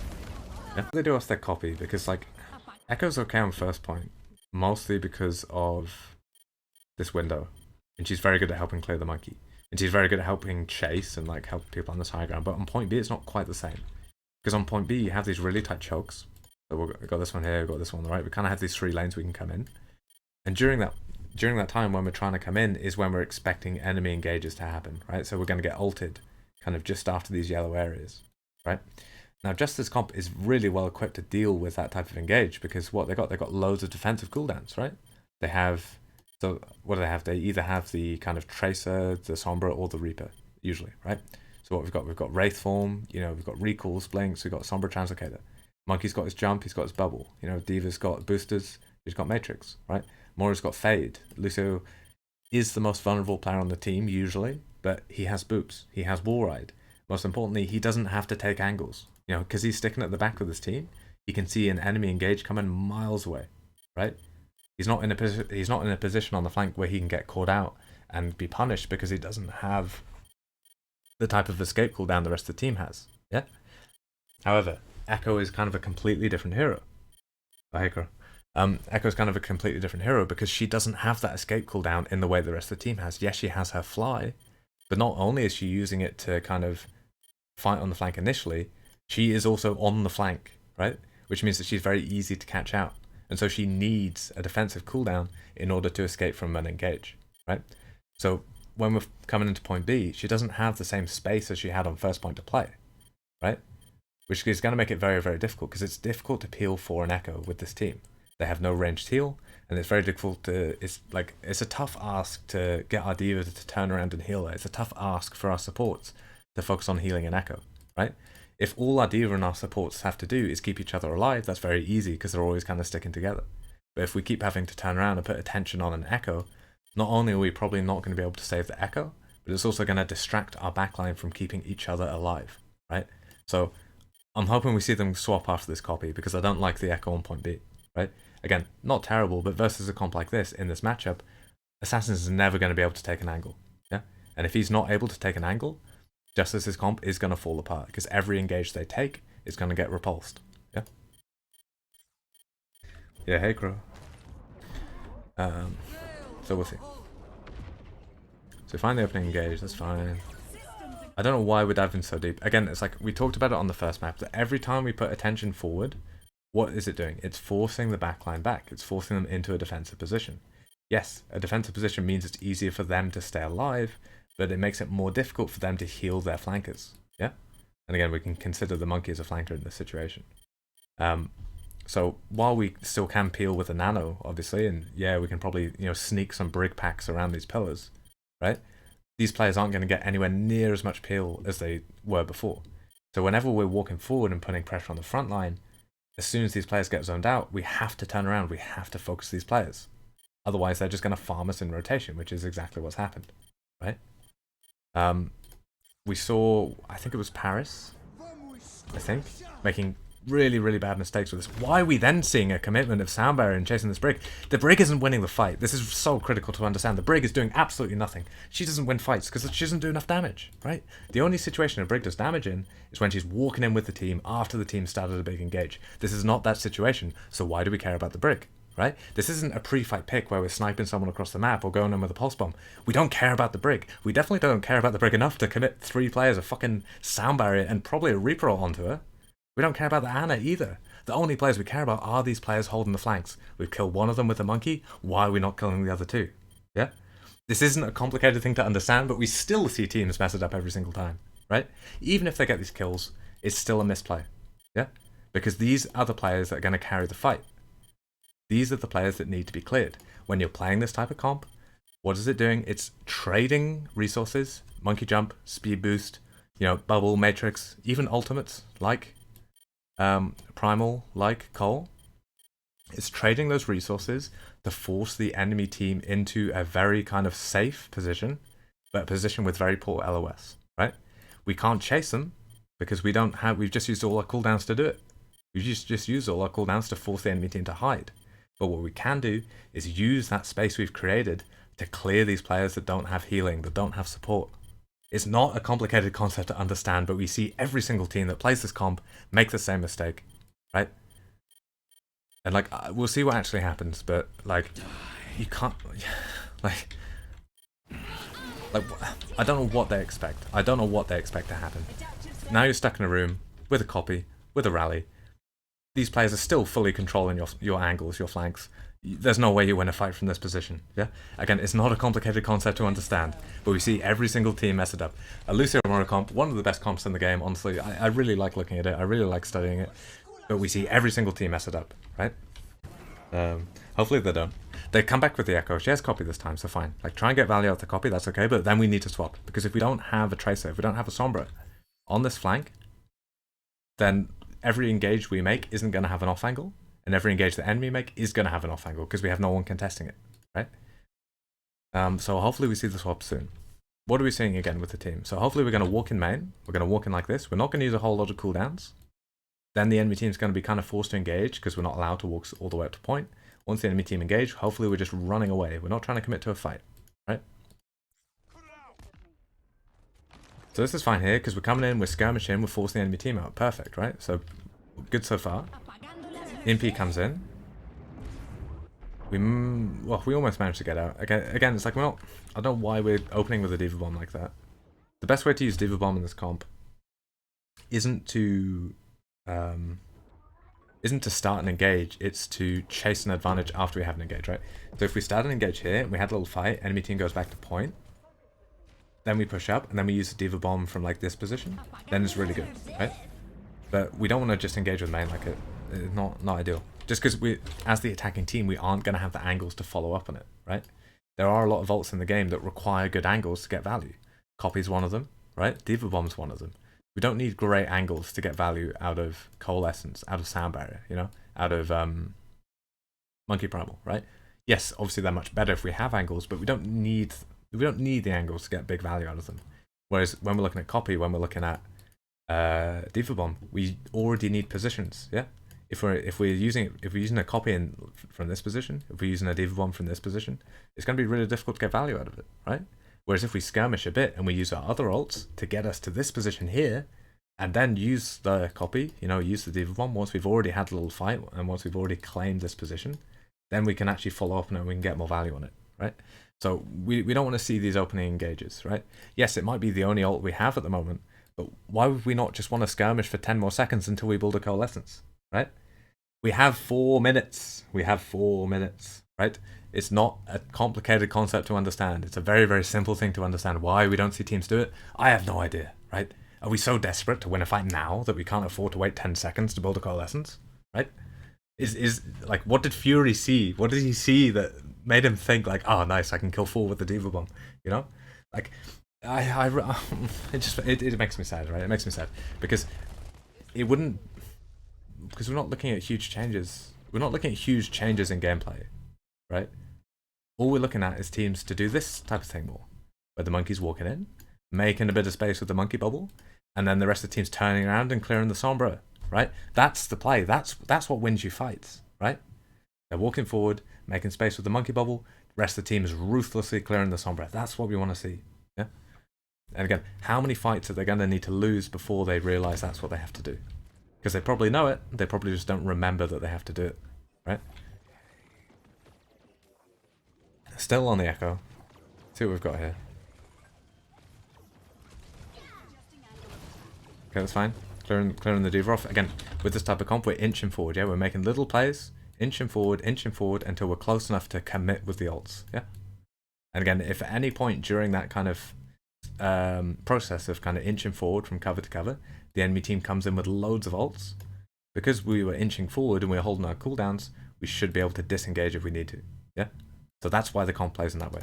Yeah? They do us their copy because, like, Echo's okay on first point, mostly because of this window, and she's very good at helping clear the monkey, and she's very good at helping chase and like help people on this high ground. But on point B, it's not quite the same, because on point B you have these really tight chokes. So we've got this one here, we've got this one on the right. We kind of have these 3 lanes we can come in, and during that time when we're trying to come in is when we're expecting enemy engages to happen, right? So we're going to get ulted kind of just after these yellow areas, right? Now, Justice Comp is really well equipped to deal with that type of engage because what they got? They got loads of defensive cooldowns, right? They have, so what do they have? They either have the kind of Tracer, the Sombra, or the Reaper, usually, right? So what we've got Wraith Form, you know, we've got Recalls, Blinks, we've got Sombra Translocator. Monkey's got his jump, he's got his bubble. You know, Diva's got boosters, he's got Matrix, right? Moira's got Fade. Lucio is the most vulnerable player on the team, usually, but he has boops, he has Wall Ride. Most importantly, he doesn't have to take angles. You know, because he's sticking at the back of this team, he can see an enemy engage coming miles away, right? He's not in a position on the flank where he can get caught out and be punished because he doesn't have the type of escape cooldown the rest of the team has. Yeah. However, Echo is kind of a completely different hero. Echo is kind of a completely different hero because she doesn't have that escape cooldown in the way the rest of the team has. Yes, she has her fly, but not only is she using it to kind of fight on the flank initially, she is also on the flank, right? Which means that she's very easy to catch out. And so she needs a defensive cooldown in order to escape from an engage, right? So when we're coming into point B, she doesn't have the same space as she had on first point to play, right? Which is going to make it very, very difficult because it's difficult to peel for an Echo with this team. They have no ranged heal, and it's very difficult to, it's a tough ask to get our Diva to turn around and heal her. It's a tough ask for our supports to focus on healing an Echo, right? If all our Diva and our supports have to do is keep each other alive, that's very easy because they're always kind of sticking together. But if we keep having to turn around and put attention on an Echo, not only are we probably not going to be able to save the Echo, but it's also going to distract our backline from keeping each other alive, right? So I'm hoping we see them swap after this copy because I don't like the Echo on point B, right? Again, not terrible, but versus a comp like this in this matchup, Assassin's is never going to be able to take an angle, yeah? And if he's not able to take an angle, Justice's comp is going to fall apart because every engage they take is going to get repulsed. Yeah. Yeah. Hey, Crow. So we'll see. So find the opening engage. That's fine. I don't know why we're diving so deep. Again, it's like we talked about it on the first map. That every time we put attention forward, what is it doing? It's forcing the backline back. It's forcing them into a defensive position. Yes, a defensive position means it's easier for them to stay alive, but it makes it more difficult for them to heal their flankers, yeah? And again, we can consider the monkey as a flanker in this situation. So while we still can peel with a nano, obviously, and yeah, we can probably, you know, sneak some brig packs around these pillars, right? These players aren't going to get anywhere near as much peel as they were before. So whenever we're walking forward and putting pressure on the front line, as soon as these players get zoned out, we have to turn around, we have to focus these players. Otherwise, they're just going to farm us in rotation, which is exactly what's happened, right? We saw, I think it was Paris, making really, really bad mistakes with this. Why are we then seeing a commitment of SOMBRA and chasing this brig? The brig isn't winning the fight. This is so critical to understand. The brig is doing absolutely nothing. She doesn't win fights because she doesn't do enough damage, right? The only situation a brig does damage in is when she's walking in with the team after the team started a big engage. This is not that situation, so why do we care about the brig, right? This isn't a pre-fight pick where we're sniping someone across the map or going in with a pulse bomb. We don't care about the brig. We definitely don't care about the brig enough to commit 3 players, a fucking sound barrier, and probably a Reaper onto her. We don't care about the Ana either. The only players we care about are these players holding the flanks. We've killed one of them with a monkey. Why are we not killing the other 2? Yeah? This isn't a complicated thing to understand, but we still see teams mess it up every single time, right? Even if they get these kills, it's still a misplay. Yeah? Because these are the players that are going to carry the fight. These are the players that need to be cleared. When you're playing this type of comp, what is it doing? It's trading resources, monkey jump, speed boost, you know, bubble, matrix, even ultimates like primal, like Cole. It's trading those resources to force the enemy team into a very kind of safe position, but a position with very poor LOS, right? We can't chase them because we've just used all our cooldowns to do it. We've just used all our cooldowns to force the enemy team to hide. But what we can do is use that space we've created to clear these players that don't have healing, that don't have support. It's not a complicated concept to understand, but we see every single team that plays this comp make the same mistake, right? And like, we'll see what actually happens, but like, you can't, like, I don't know what they expect. I don't know what they expect to happen. Now you're stuck in a room with a copy, with a rally. These players are still fully controlling your angles, your flanks. There's no way you win a fight from this position. Yeah. Again, it's not a complicated concept to understand, but we see every single team mess it up. A lucio moira comp, one of the best comps in the game. Honestly, I really like looking at it. I really like studying it. But we see every single team mess it up, right? Hopefully they don't. They come back with the echo. She has copy this time, so fine. Like, try and get value out the copy, that's okay, but then we need to swap. Because if we don't have a tracer, if we don't have a sombra on this flank, then every engage we make isn't going to have an off angle, and every engage the enemy make is going to have an off angle, because we have no one contesting it, right? So hopefully we see the swap soon. What are we seeing again with the team? So hopefully we're going to walk in main. We're going to walk in like this. We're not going to use a whole lot of cooldowns. Then the enemy team's going to be kind of forced to engage because we're not allowed to walk all the way up to point. Once the enemy team engage, hopefully we're just running away. We're not trying to commit to a fight, right? So this is fine here because we're coming in, we're skirmishing, we're forcing the enemy team out. Perfect, right? So good so far. Imp comes in. We almost managed to get out. Again, it's like we're not. I don't know why we're opening with a Diva Bomb like that. The best way to use Diva Bomb in this comp isn't to start an engage, it's to chase an advantage after we have an engage, right? So if we start an engage here, and we had a little fight, enemy team goes back to point, then we push up, and then we use the Diva Bomb from like this position, then it's really good, right? But we don't want to just engage with main like it. It's not ideal. Just because we, as the attacking team, we aren't going to have the angles to follow up on it, right? There are a lot of ults in the game that require good angles to get value. Copy's one of them, right? Diva Bomb's one of them. We don't need great angles to get value out of Coalescence, out of Sound Barrier, you know, out of Monkey Primal, right? Yes, obviously they're much better if we have angles, but we don't need the angles to get big value out of them. Whereas when we're looking at Copy, when we're looking at Diva Bomb, we already need positions, yeah. If we're using a Copy from this position, if we're using a Diva Bomb from this position, it's going to be really difficult to get value out of it, right? Whereas if we skirmish a bit and we use our other ults to get us to this position here, and then use the Copy, you know, use the Diva Bomb once we've already had a little fight and once we've already claimed this position, then we can actually follow up and we can get more value on it, right? So we don't want to see these opening engages, right? Yes, it might be the only ult we have at the moment, but why would we not just want to skirmish for 10 more seconds until we build a Coalescence, right? We have 4 minutes. We have 4 minutes, right? It's not a complicated concept to understand. It's a very, very simple thing to understand. Why we don't see teams do it, I have no idea, right? Are we so desperate to win a fight now that we can't afford to wait 10 seconds to build a Coalescence, right? Is like, what did Fury see? What did he see that made him think like, oh, nice, I can kill 4 with the Diva Bomb, you know? Like, it makes me sad, right? It makes me sad because because we're not looking at huge changes. We're not looking at huge changes in gameplay, right? All we're looking at is teams to do this type of thing more, where the monkey's walking in, making a bit of space with the monkey bubble, and then the rest of the team's turning around and clearing the Sombra, right? That's the play. That's what wins you fights, right? They're walking forward, making space with the monkey bubble, the rest of the team is ruthlessly clearing the Sombra. That's what we want to see, yeah? And again, how many fights are they going to need to lose before they realize that's what they have to do? Because they probably know it, they probably just don't remember that they have to do it, right? Still on the Echo. See what we've got here. Okay, that's fine. Clearing the Diva off. Again, with this type of comp, we're inching forward, yeah? We're making little plays, inching forward until we're close enough to commit with the ults, yeah? And again, if at any point during that kind of process of kind of inching forward from cover to cover, the enemy team comes in with loads of ults, because we were inching forward and we were holding our cooldowns, we should be able to disengage if we need to, yeah? So that's why the comp plays in that way.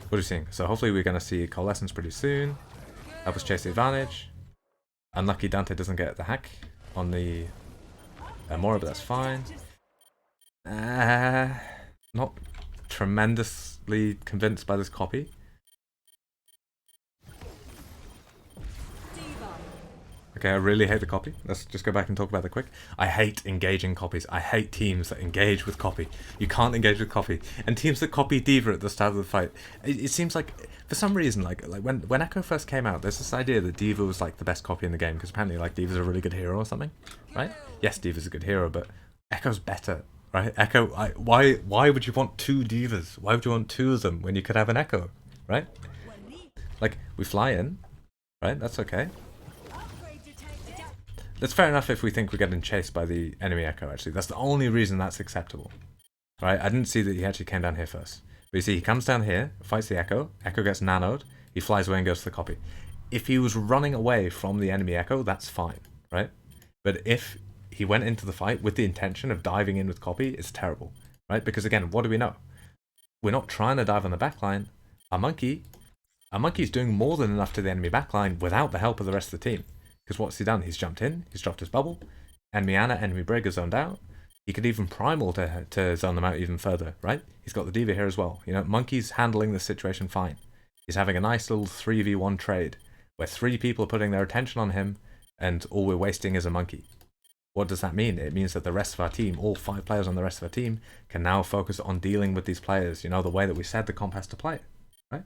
What are you seeing? So hopefully we're going to see Coalescence pretty soon. Help us chase the advantage. Unlucky Dante doesn't get the hack on the moira, but that's fine. Not tremendously convinced by this copy. Okay, I really hate the copy. Let's just go back and talk about that quick. I hate engaging copies. I hate teams that engage with copy. You can't engage with copy. And teams that copy Diva at the start of the fight. It seems like, for some reason, like when Echo first came out, there's this idea that Diva was like the best copy in the game, because apparently like Diva's a really good hero or something, right? Yes, Diva's a good hero, but Echo's better, right? Echo, why would you want two Divas? Why would you want two of them when you could have an Echo, right? Like, we fly in, right? That's okay. That's fair enough if we think we're getting chased by the enemy Echo, actually. That's the only reason that's acceptable. Right? I didn't see that he actually came down here first. But you see, he comes down here, fights the Echo, Echo gets nanoed, he flies away and goes to the copy. If he was running away from the enemy Echo, that's fine, right? But if he went into the fight with the intention of diving in with copy, it's terrible, right? Because again, what do we know? We're not trying to dive on the backline. Our monkey's doing more than enough to the enemy backline without the help of the rest of the team. Because what's he done? He's jumped in, he's dropped his bubble, enemy Ana, enemy Brig are zoned out. He could even primal to zone them out even further, right? He's got the Diva here as well. You know, Monkey's handling this situation fine. He's having a nice little 3v1 trade, where 3 people are putting their attention on him, and all we're wasting is a Monkey. What does that mean? It means that the rest of our team, all 5 players on the rest of our team, can now focus on dealing with these players, you know, the way that we said the comp has to play it, right?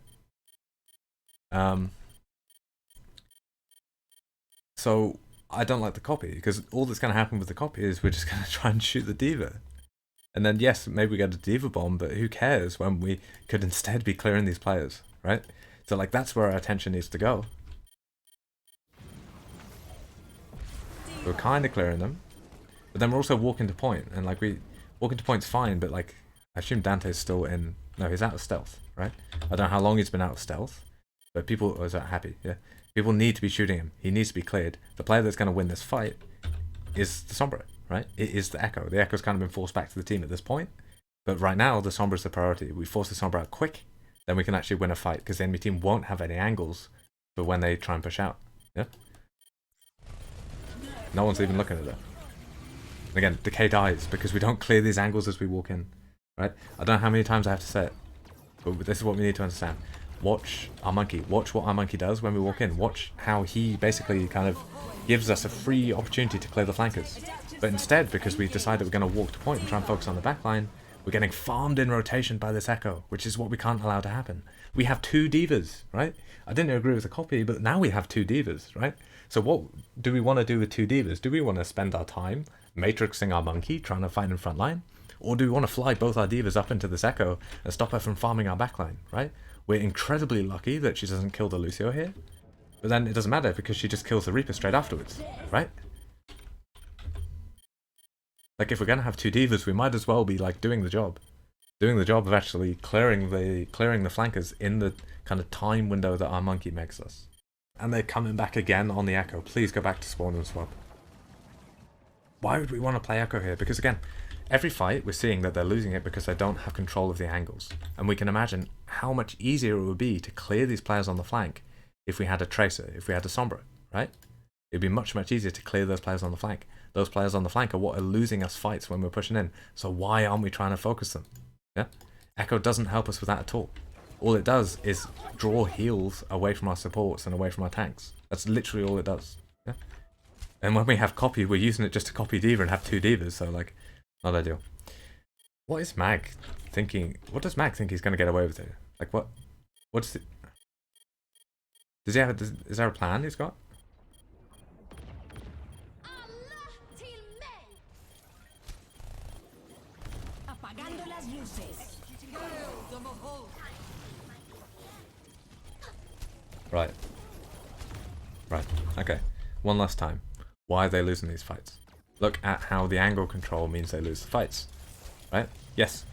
So I don't like the copy, because all that's going to happen with the copy is we're just going to try and shoot the Diva. And then yes, maybe we get a Diva bomb, but who cares when we could instead be clearing these players, right? So like that's where our attention needs to go. We're kind of clearing them, but then we're also walking to point, and like walking to point's fine, but like I assume Dante's still in. No, he's out of stealth, right? I don't know how long he's been out of stealth, but people is that happy, yeah. People need to be shooting him. He needs to be cleared. The player that's going to win this fight is the Sombra, right? It is the Echo. The Echo's kind of been forced back to the team at this point. But right now, the Sombra's the priority. We force the Sombra out quick, then we can actually win a fight, because the enemy team won't have any angles for when they try and push out. Yeah? No one's even looking at it. Again, Decay dies because we don't clear these angles as we walk in, right? I don't know how many times I have to say it, but this is what we need to understand. Watch our monkey. Watch what our monkey does when we walk in. Watch how he basically kind of gives us a free opportunity to clear the flankers. But instead, because we decided we're going to walk to point and try and focus on the backline, we're getting farmed in rotation by this Echo, which is what we can't allow to happen. We have 2 Divas, right? I didn't agree with the copy, but now we have 2 Divas, right? So what do we want to do with 2 Divas? Do we want to spend our time matrixing our monkey, trying to fight in front line? Or do we want to fly both our Divas up into this Echo and stop her from farming our backline, right? We're incredibly lucky that she doesn't kill the Lucio here. But then it doesn't matter because she just kills the Reaper straight afterwards, right? Like if we're going to have 2 Divas, we might as well be like doing the job. Doing the job of actually clearing the flankers in the kind of time window that our monkey makes us. And they're coming back again on the Echo. Please go back to spawn and swap. Why would we want to play Echo here? Because again, every fight we're seeing that they're losing it because they don't have control of the angles. And we can imagine how much easier it would be to clear these players on the flank if we had a Tracer, if we had a Sombra, right? It'd be much, much easier to clear those players on the flank. Those players on the flank are what are losing us fights when we're pushing in. So why aren't we trying to focus them? Yeah? Echo doesn't help us with that at all. All it does is draw heals away from our supports and away from our tanks. That's literally all it does. Yeah? And when we have copy, we're using it just to copy Diva and have 2 Divas, so like, not ideal. What is Mag thinking? What does Mag think he's going to get away with here? Like what's it? Does he have is there a plan he's got? Right. Right. Okay. One last time. Why are they losing these fights? Look at how the angle control means they lose the fights. Right? Yes.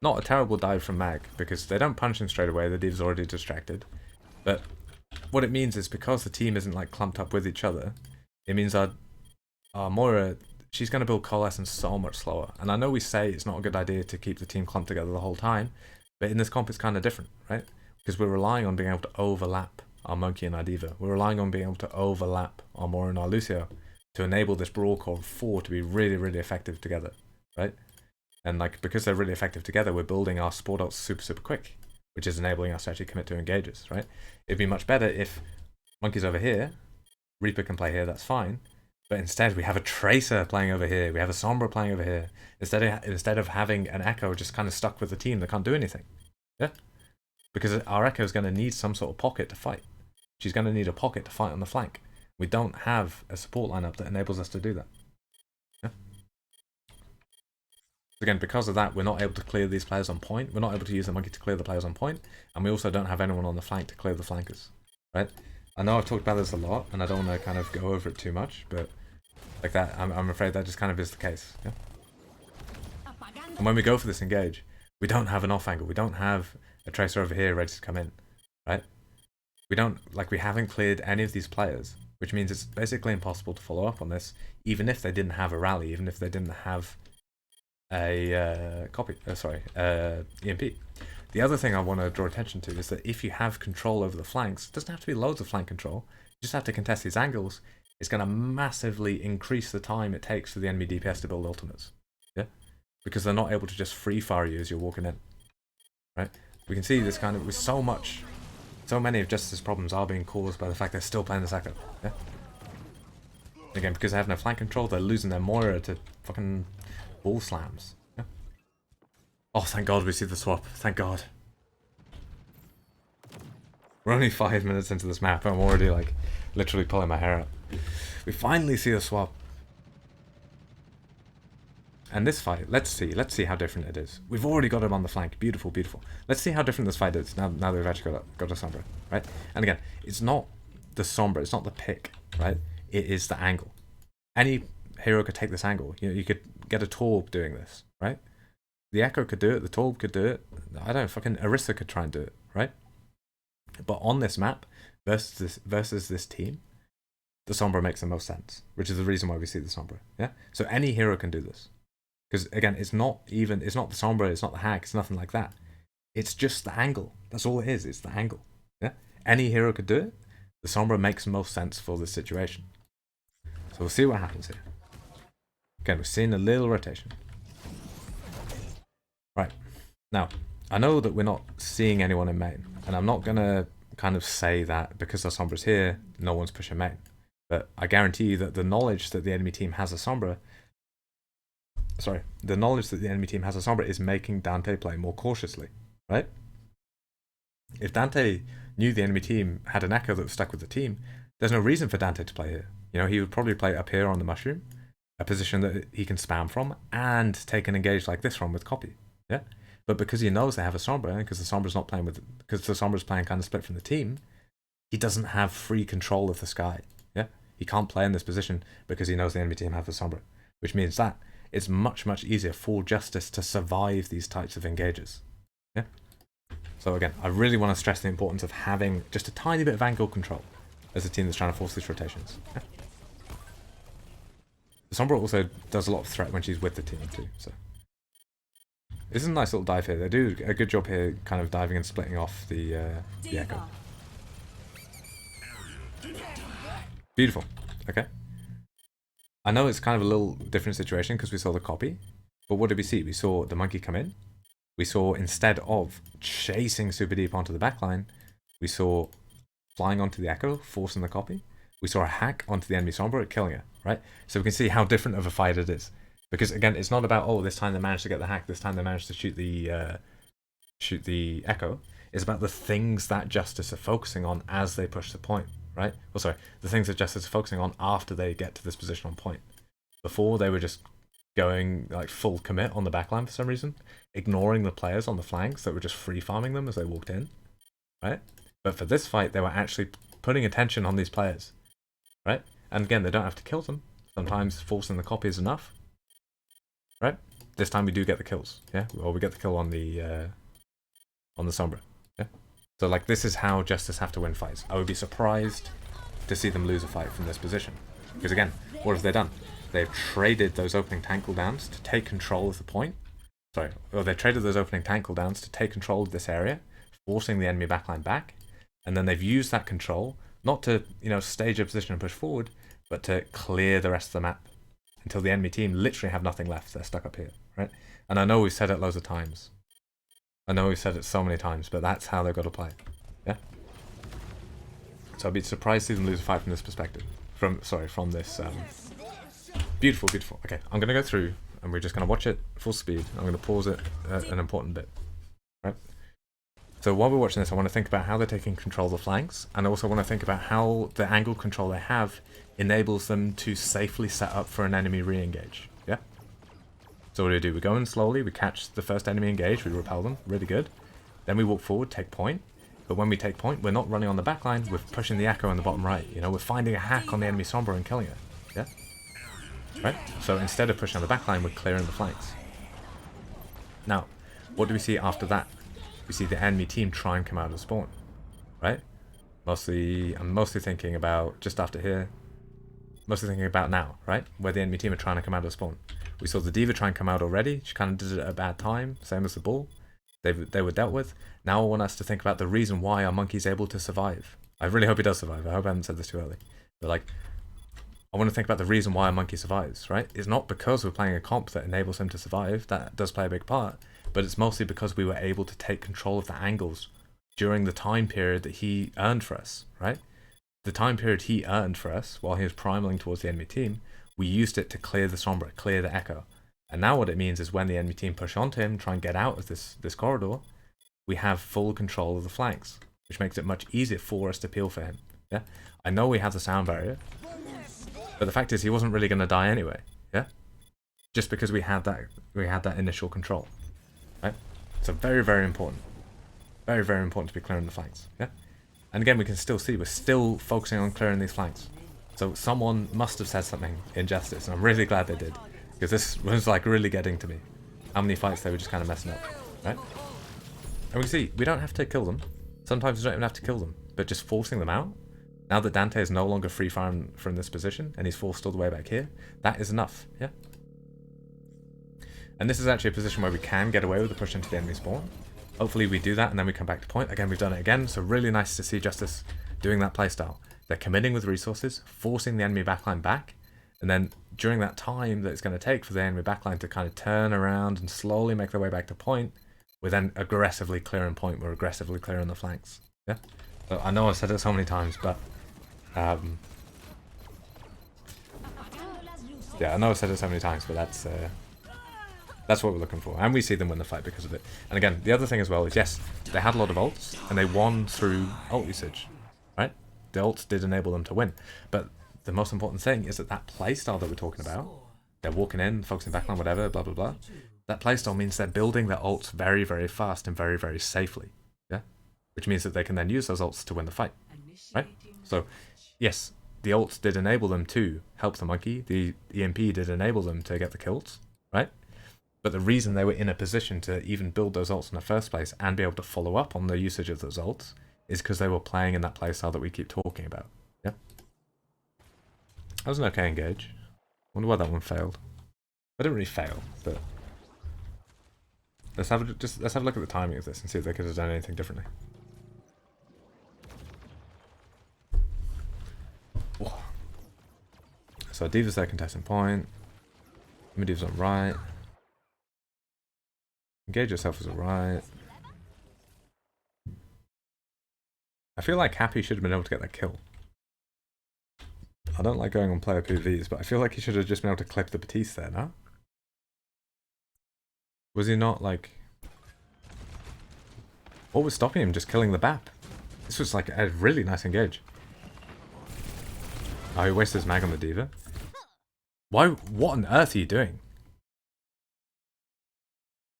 Not a terrible dive from Mag, because they don't punch him straight away, the Diva's already distracted. But what it means is because the team isn't like clumped up with each other, it means our Moira, she's going to build coalescence so much slower. And I know we say it's not a good idea to keep the team clumped together the whole time, but in this comp it's kind of different, right? Because we're relying on being able to overlap our Monkey and our Diva. We're relying on being able to overlap our Moira and our Lucio to enable this Brawl Core of 4 to be really, really effective together, right? And like, because they're really effective together, we're building our Spore Dots super, super quick, which is enabling us to actually commit to engages, right? It'd be much better if Monkey's over here, Reaper can play here, that's fine, but instead we have a Tracer playing over here, we have a Sombra playing over here, instead of having an Echo just kind of stuck with the team that can't do anything, yeah? Because our Echo is going to need some sort of pocket to fight. She's going to need a pocket to fight on the flank. We don't have a support lineup that enables us to do that. Yeah? Again, because of that, we're not able to clear these players on point. We're not able to use the Monkey to clear the players on point, and we also don't have anyone on the flank to clear the flankers. Right? I know I've talked about this a lot, and I don't want to kind of go over it too much, but like that, I'm afraid that just kind of is the case. Yeah? And when we go for this engage, we don't have an off angle. We don't have a Tracer over here ready to come in. Right? We haven't cleared any of these players, which means it's basically impossible to follow up on this, even if they didn't have a rally, even if they didn't have a EMP. The other thing I want to draw attention to is that if you have control over the flanks, it doesn't have to be loads of flank control, you just have to contest these angles, it's going to massively increase the time it takes for the enemy DPS to build ultimates. Yeah? Because they're not able to just free fire you as you're walking in. Right? We can see this kind of, with so many of Justice's problems are being caused by the fact they're still playing this Echo. Yeah? Again, because they have no flank control, they're losing their Moira to fucking ball slams. Yeah? Oh, thank God we see the swap. Thank God. We're only 5 minutes into this map and I'm already like literally pulling my hair out. We finally see a swap. And this fight, let's see how different it is. We've already got him on the flank. Beautiful, beautiful. Let's see how different this fight is now that we've actually got a Sombra, right? And again, it's not the Sombra, it's not the pick, right? It is the angle. Any hero could take this angle. You know, you could get a Torb doing this, right? The Echo could do it, the Torb could do it. I don't know, fucking Orisa could try and do it, right? But on this map, versus this team, the Sombra makes the most sense, which is the reason why we see the Sombra, yeah? So any hero can do this. Because again, it's not the Sombra, it's not the hack, it's nothing like that. It's just the angle. That's all it is, it's the angle. Yeah? Any hero could do it. The Sombra makes most sense for this situation. So we'll see what happens here. Again, we're seeing a little rotation. Right. Now, I know that we're not seeing anyone in main, and I'm not going to kind of say that because the Sombra's here, no one's pushing main. But I guarantee you that the knowledge that the enemy team has a Sombra is making Dante play more cautiously, right? If Dante knew the enemy team had an Echo that was stuck with the team, there's no reason for Dante to play here. You know, he would probably play up here on the mushroom, a position that he can spam from, and take an engage like this from with copy, yeah? But because he knows they have a Sombra, and because the Sombra's not playing with, because the Sombra's playing kind of split from the team, he doesn't have free control of the sky, yeah? He can't play in this position because he knows the enemy team have the Sombra, which means that it's much, much easier for Justice to survive these types of engages. Yeah. So again, I really want to stress the importance of having just a tiny bit of angle control as a team that's trying to force these rotations. Yeah. The Sombra also does a lot of threat when she's with the team too. So this is a nice little dive here. They do a good job here, kind of diving and splitting off the Echo. Beautiful. Okay. I know it's kind of a little different situation because we saw the copy, but what did we see? We saw the Monkey come in. We saw, instead of chasing super deep onto the backline, we saw flying onto the Echo, forcing the copy. We saw a hack onto the enemy Sombra, killing her, right? So we can see how different of a fight it is. Because again, it's not about, oh, this time they managed to get the hack, this time they managed to shoot the Echo. It's about the things that Justice are focusing on as they push the point. Right? Well, sorry, the things that Justice are focusing on after they get to this position on point. Before, they were just going like full commit on the backline for some reason, ignoring the players on the flanks that were just free farming them as they walked in. Right? But for this fight, they were actually putting attention on these players, right? And again, they don't have to kill them. Sometimes forcing the copy is enough, right? This time we do get the kills, yeah? Or we get the kill on the Sombra, yeah? So like, this is how Justice have to win fights. I would be surprised to see them lose a fight from this position. Because again, what have they done? They've traded those opening tank cooldowns to take control of the point. Sorry, or they traded those opening tank cooldowns to take control of this area, forcing the enemy backline back. And then they've used that control, not to, you know, stage a position and push forward, but to clear the rest of the map until the enemy team literally have nothing left. They're stuck up here, right? And I know we've said it loads of times. I know we've said it so many times, but that's how they've got to play. Yeah? So I'd be surprised to see them lose a fight from this perspective. From this. Beautiful, beautiful. Okay, I'm going to go through and we're just going to watch it full speed. I'm going to pause it at an important bit. Right? So while we're watching this, I want to think about how they're taking control of the flanks, and I also want to think about how the angle control they have enables them to safely set up for an enemy re-engage. Yeah? So what do? We go in slowly, we catch the first enemy engage, we repel them, really good. Then we walk forward, take point. But when we take point, we're not running on the back line, we're pushing the echo in the bottom right. You know, we're finding a hack on the enemy Sombra and killing it. Yeah? Right? So instead of pushing on the back line, we're clearing the flanks. Now, what do we see after that? We see the enemy team try and come out of spawn, right? I'm mostly thinking about just after here, mostly thinking about now, right? Where the enemy team are trying to come out of spawn. We saw the D.Va try and come out already. She kind of did it at a bad time, same as the bull. They were dealt with. Now I want us to think about the reason why our monkey's able to survive. I really hope he does survive. I hope I haven't said this too early. But like, I want to think about the reason why a monkey survives, right? It's not because we're playing a comp that enables him to survive. That does play a big part. But it's mostly because we were able to take control of the angles during the time period that he earned for us, right? The time period he earned for us while he was primaling towards the enemy team, we used it to clear the Sombra, clear the echo. And now what it means is when the enemy team push onto him, try and get out of this corridor, we have full control of the flanks, which makes it much easier for us to peel for him. Yeah, I know we have the sound barrier, but the fact is he wasn't really going to die anyway. Yeah, just because we had that initial control. Right? So very, very important. Very, very important to be clearing the flanks. Yeah? And again, we can still see we're still focusing on clearing these flanks. So someone must have said something in Justice, and I'm really glad they did. Because this was like really getting to me. How many fights they were just kind of messing up. Right? And we can see, we don't have to kill them. Sometimes we don't even have to kill them. But just forcing them out, now that Dante is no longer free firing from this position, and he's forced all the way back here, that is enough. Yeah? And this is actually a position where we can get away with the push into the enemy spawn. Hopefully we do that and then we come back to point. Again, we've done it again, so really nice to see Justice doing that playstyle. They're committing with resources, forcing the enemy backline back, and then during that time that it's going to take for the enemy backline to kind of turn around and slowly make their way back to point, we're then aggressively clearing point, we're aggressively clearing the flanks. Yeah? So I know I've said it so many times, but yeah, I know I've said it so many times, but that's what we're looking for, and we see them win the fight because of it. And again, the other thing as well is, yes, they had a lot of ults, and they won through ult usage, right? The ults did enable them to win, but the most important thing is that playstyle that we're talking about, they're walking in, focusing backline, whatever, blah, blah, blah, that playstyle means they're building their ults very, very fast and very, very safely, yeah? Which means that they can then use those ults to win the fight, right? So, yes, the ults did enable them to help the monkey, the EMP did enable them to get the kills, right? But the reason they were in a position to even build those ults in the first place and be able to follow up on the usage of those ults is because they were playing in that playstyle that we keep talking about. Yeah? That was an okay engage. I wonder why that one failed. I didn't really fail, but let's have a look at the timing of this and see if they could have done anything differently. Whoa. So D.Va's there contesting point. D.Va's on right. Engage yourself is alright. I feel like Happy should have been able to get that kill. I don't like going on player PVs, but I feel like he should have just been able to clip the Batiste there, no? Was he not like... What was stopping him just killing the BAP? This was like a really nice engage. Oh, he wasted his mag on the D.Va. Why? What on earth are you doing?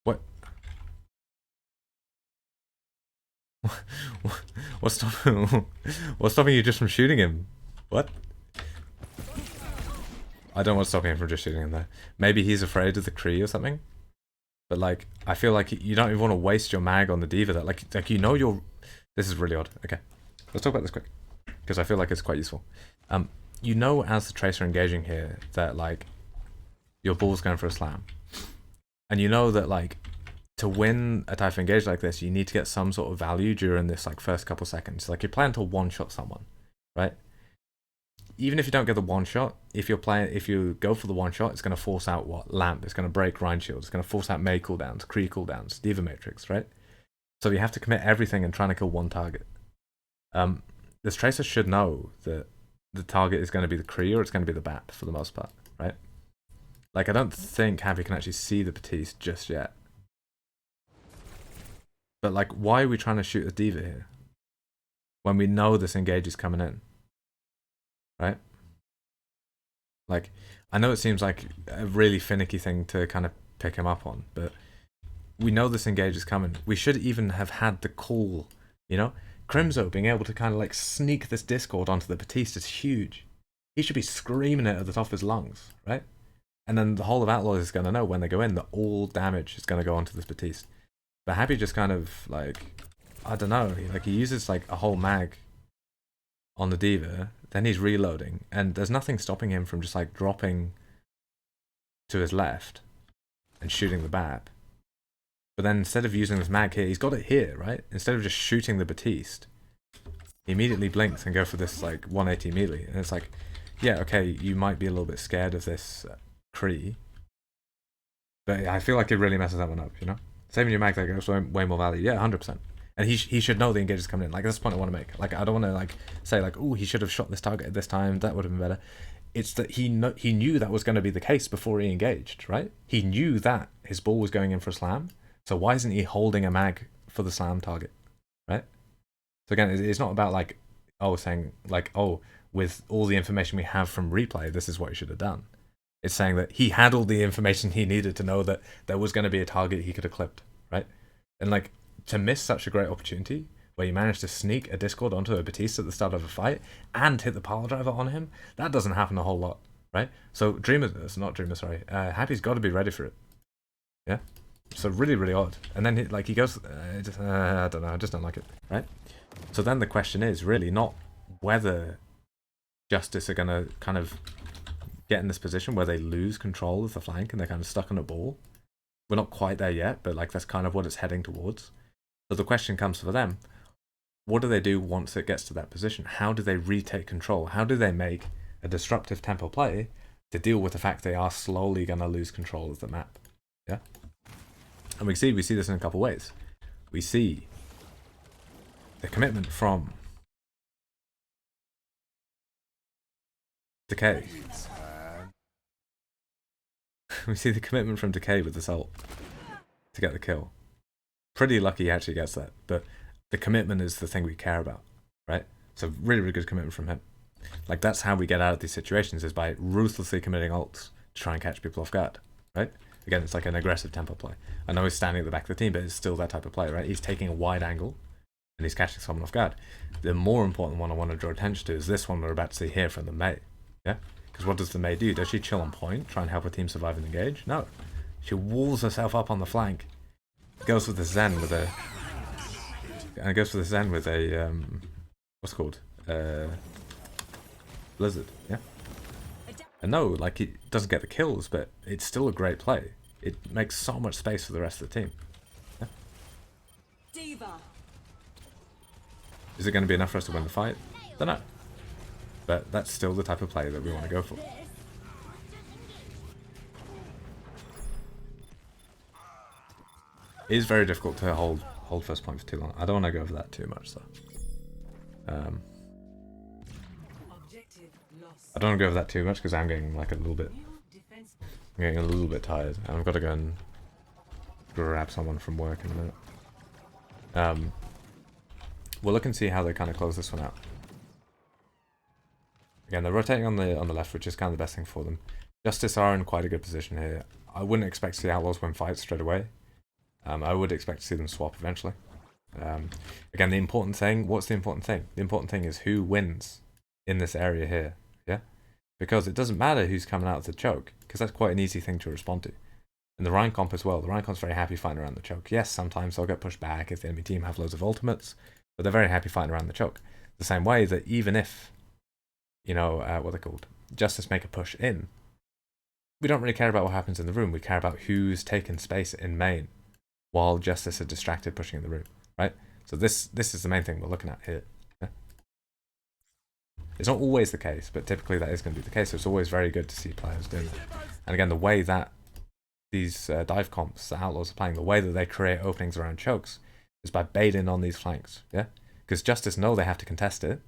What? What's stopping? What's stopping you just from shooting him? What? I don't know what's stopping him from just shooting him there. Maybe he's afraid of the Kree or something. But like, I feel like you don't even want to waste your mag on the diva. That like you know you're. This is really odd. Okay, let's talk about this quick because I feel like it's quite useful. You know, as the tracer engaging here, that like your bull's going for a slam, and you know that like to win a type of engage like this, you need to get some sort of value during this like first couple seconds. Like you plan to one shot someone, right? Even if you don't get the one shot, if you go for the one shot, it's going to force out what? Lamp. It's going to break Rein shield. It's going to force out Mei cooldowns, Kree cooldowns, Diva Matrix, right? So you have to commit everything and trying to kill one target. This tracer should know that the target is going to be the Kree or it's going to be the Bat for the most part, right? Like I don't think Happy can actually see the Batiste just yet. But like, why are we trying to shoot a Diva here when we know this engage is coming in? Right? Like, I know it seems like a really finicky thing to kind of pick him up on, but we know this engage is coming. We should even have had the call, you know? Crimzo being able to kind of like sneak this Discord onto the Batiste is huge. He should be screaming it at the top of his lungs, right? And then the whole of Outlaws is going to know when they go in that all damage is going to go onto this Batiste. But Happy just kind of like, I don't know, he uses like a whole mag on the Diva, then he's reloading, and there's nothing stopping him from just like dropping to his left and shooting the Bat. But then instead of using this mag here, he's got it here, right? Instead of just shooting the Batiste, he immediately blinks and go for this like 180 melee. And it's like, yeah, okay, you might be a little bit scared of this Kree, but I feel like it really messes that one up, you know? Saving your mag there goes way more value. Yeah, 100%. And he should know the engage is coming in. Like, that's the point I want to make. Like, I don't want to like say like, oh, he should have shot this target at this time. That would have been better. It's that he knew that was going to be the case before he engaged, right? He knew that his ball was going in for a slam. So why isn't he holding a mag for the slam target, right? So again, it's not about like, oh, saying like, oh, with all the information we have from replay, this is what he should have done. It's saying that he had all the information he needed to know that there was going to be a target he could have clipped, right? And like, to miss such a great opportunity where you managed to sneak a Discord onto a Batiste at the start of a fight and hit the pile driver on him, that doesn't happen a whole lot, right? So Happy's got to be ready for it. Yeah? So really, really odd. And then he goes, I don't know, I just don't like it, right? So then the question is really not whether Justice are going to kind of get in this position where they lose control of the flank and they're kind of stuck on a ball. We're not quite there yet, but like that's kind of what it's heading towards. So the question comes for them, what do they do once it gets to that position? How do they retake control? How do they make a disruptive tempo play to deal with the fact they are slowly going to lose control of the map? Yeah? And we see this in a couple ways. We see the commitment from Decay. We see the commitment from Decay with this ult to get the kill. Pretty lucky he actually gets that, but the commitment is the thing we care about, right? So really, really good commitment from him. Like, that's how we get out of these situations, is by ruthlessly committing ults to try and catch people off guard, right? Again, it's like an aggressive tempo play. I know he's standing at the back of the team, but it's still that type of play, right? He's taking a wide angle and he's catching someone off guard. The more important one I want to draw attention to is this one we're about to see here from the Mei, yeah? Because what does the Mei do? Does she chill on point, try and help her team survive and engage? No. She walls herself up on the flank, goes with the Zen with a... And goes for the Zen with a... what's it called? Blizzard, yeah? And no, like, it doesn't get the kills, but it's still a great play. It makes so much space for the rest of the team. Yeah? Diva. Is it going to be enough for us to win the fight? Don't know. But that's still the type of play that we want to go for. It is very difficult to hold first point for too long. I don't want to go over that too much, though. I don't want to go over that too much because I'm getting like a little bit... I'm getting a little bit tired. And I've got to go and grab someone from work in a minute. We'll look and see how they kind of close this one out. Again, they're rotating on the left, which is kind of the best thing for them. Justice are in quite a good position here. I wouldn't expect to see Outlaws win fights straight away. I would expect to see them swap eventually. Again, the important thing, what's the important thing? The important thing is who wins in this area here, yeah? Because it doesn't matter who's coming out of the choke, because that's quite an easy thing to respond to. And the Rein comp as well. The Rein comp's very happy fighting around the choke. Yes, sometimes they'll get pushed back if the enemy team have loads of ultimates, but they're very happy fighting around the choke. The same way that even if, you know, what they're called, Justice make a push in, we don't really care about what happens in the room. We care about who's taking space in main while Justice are distracted pushing in the room, right? So this is the main thing we're looking at here. Yeah? It's not always the case, but typically that is going to be the case. So it's always very good to see players doing that. And again, the way that these dive comps, the Outlaws are playing, the way that they create openings around chokes is by baiting on these flanks, yeah? Because Justice know they have to contest it.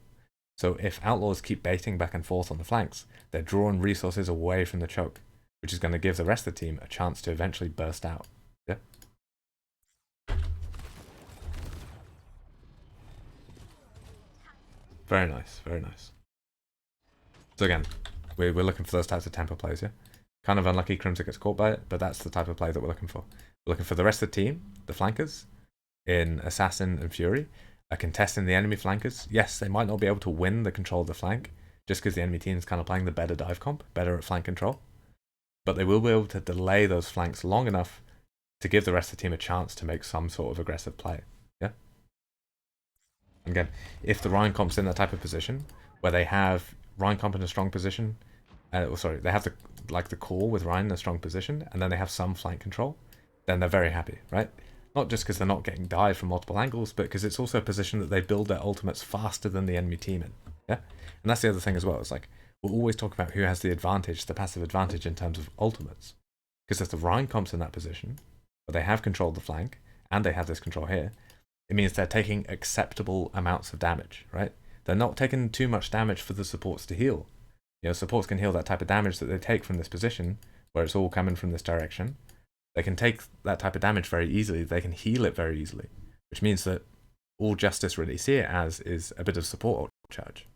So if Outlaws keep baiting back and forth on the flanks, they're drawing resources away from the choke, which is going to give the rest of the team a chance to eventually burst out. Yeah. Very nice, very nice. So again, we're looking for those types of tempo plays, yeah? Kind of unlucky Crimson gets caught by it, but that's the type of play that we're looking for. We're looking for the rest of the team, the flankers, in Assassin and Fury, are contesting the enemy flankers. Yes, they might not be able to win the control of the flank, just because the enemy team is kind of playing the better dive comp, better at flank control. But they will be able to delay those flanks long enough to give the rest of the team a chance to make some sort of aggressive play. Yeah. And again, if the Rein comp's in that type of position where they have Rein comp in a strong position, they have the core with Rein in a strong position, and then they have some flank control, then they're very happy, right? Not just because they're not getting dived from multiple angles, but because it's also a position that they build their ultimates faster than the enemy team in. Yeah, and that's the other thing as well. It's like we'll always talk about who has the advantage, the passive advantage in terms of ultimates. Because if the Rein comp's in that position, but they have controlled the flank, and they have this control here, it means they're taking acceptable amounts of damage, right? They're not taking too much damage for the supports to heal. You know, supports can heal that type of damage that they take from this position, where it's all coming from this direction. They can take that type of damage very easily. They can heal it very easily, which means that all Justice really see it as is a bit of support charge.